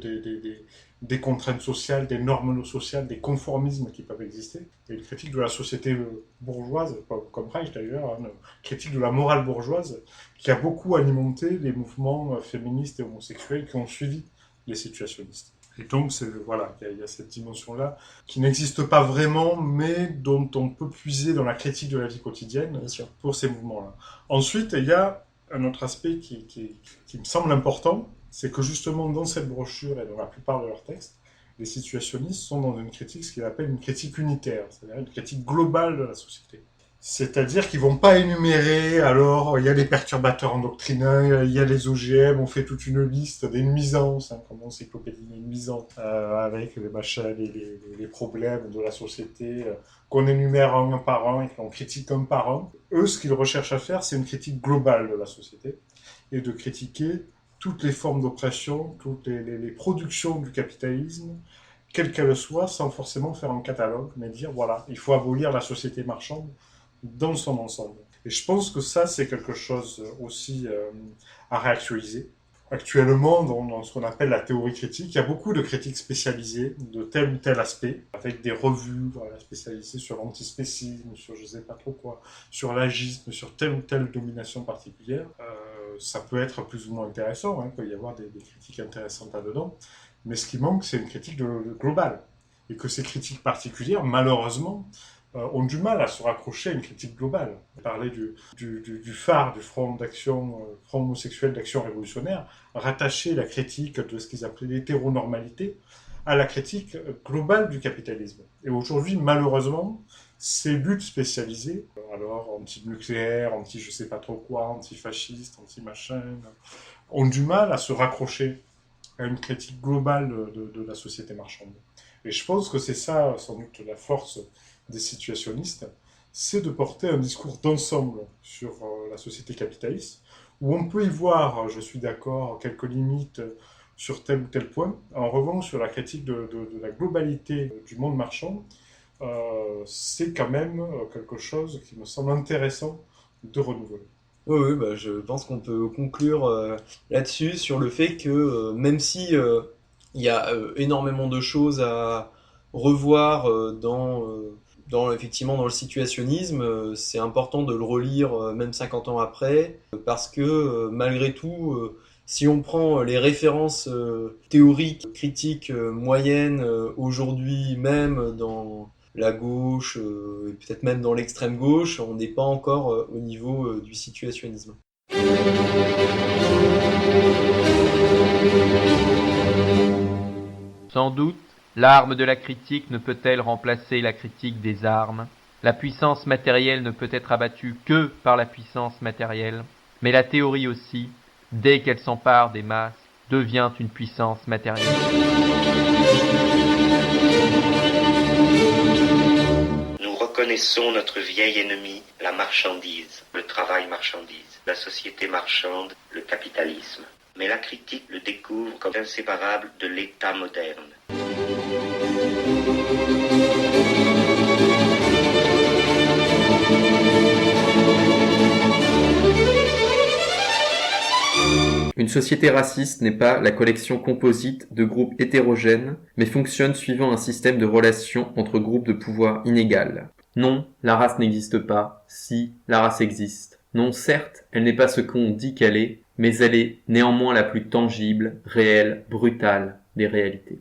des contraintes sociales, des normes sociales, des conformismes qui peuvent exister, et une critique de la société bourgeoise, comme Reich d'ailleurs, une critique de la morale bourgeoise, qui a beaucoup alimenté les mouvements féministes et homosexuels qui ont suivi les situationnistes. Et donc, voilà, il y a cette dimension-là qui n'existe pas vraiment, mais dont on peut puiser dans la critique de la vie quotidienne pour ces mouvements-là. Ensuite, il y a un autre aspect qui me semble important, c'est que justement, dans cette brochure et dans la plupart de leurs textes, les situationnistes sont dans une critique, ce qu'ils appellent une critique unitaire, c'est-à-dire une critique globale de la société. C'est-à-dire qu'ils vont pas énumérer, alors il y a les perturbateurs endocrinants, il y a les OGM, on fait toute une liste des nuisances, comme encyclopédie des nuisances, avec les machins, les problèmes de la société, qu'on énumère un par un et qu'on critique un par un. Eux, ce qu'ils recherchent à faire, c'est une critique globale de la société, et de critiquer toutes les formes d'oppression, toutes les productions du capitalisme, quelle qu'elle soit, sans forcément faire un catalogue, mais dire, voilà, il faut abolir la société marchande dans son ensemble. Et je pense que ça, c'est quelque chose aussi à réactualiser. Actuellement, dans ce qu'on appelle la théorie critique, il y a beaucoup de critiques spécialisées de tel ou tel aspect, avec des revues spécialisées sur l'antispécisme, sur je sais pas trop quoi, sur l'agisme, sur telle ou telle domination particulière. Ça peut être plus ou moins intéressant, il peut y avoir des critiques intéressantes là-dedans, mais ce qui manque, c'est une critique globale. Et que ces critiques particulières, malheureusement, ont du mal à se raccrocher à une critique globale. On parlait du phare du Front homosexuel d'action révolutionnaire, rattacher la critique de ce qu'ils appelaient l'hétéronormalité à la critique globale du capitalisme. Et aujourd'hui, malheureusement, ces luttes spécialisées, alors anti-nucléaire, anti-je sais pas trop quoi, anti-fasciste, anti-machin, ont du mal à se raccrocher à une critique globale de la société marchande. Et je pense que c'est ça, sans doute, la force des situationnistes, c'est de porter un discours d'ensemble sur la société capitaliste, où on peut y voir, je suis d'accord, quelques limites sur tel ou tel point. En revanche, sur la critique de la globalité du monde marchand, c'est quand même quelque chose qui me semble intéressant de renouveler. Oui, je pense qu'on peut conclure là-dessus, sur le fait que même si il y a énormément de choses à revoir effectivement dans le situationnisme, c'est important de le relire même 50 ans après, parce que malgré tout, si on prend les références théoriques, critiques moyennes aujourd'hui, même dans la gauche et peut-être même dans l'extrême gauche, on n'est pas encore au niveau du situationnisme. Sans doute, l'arme de la critique ne peut-elle remplacer la critique des armes. La puissance matérielle ne peut être abattue que par la puissance matérielle. Mais la théorie aussi, dès qu'elle s'empare des masses, devient une puissance matérielle. Nous reconnaissons notre vieil ennemi, la marchandise, le travail marchandise, la société marchande, le capitalisme. Mais la critique le découvre comme inséparable de l'État moderne. Une société raciste n'est pas la collection composite de groupes hétérogènes, mais fonctionne suivant un système de relations entre groupes de pouvoir inégal. Non, la race n'existe pas. Si, la race existe. Non, certes, elle n'est pas ce qu'on dit qu'elle est, mais elle est néanmoins la plus tangible, réelle, brutale des réalités.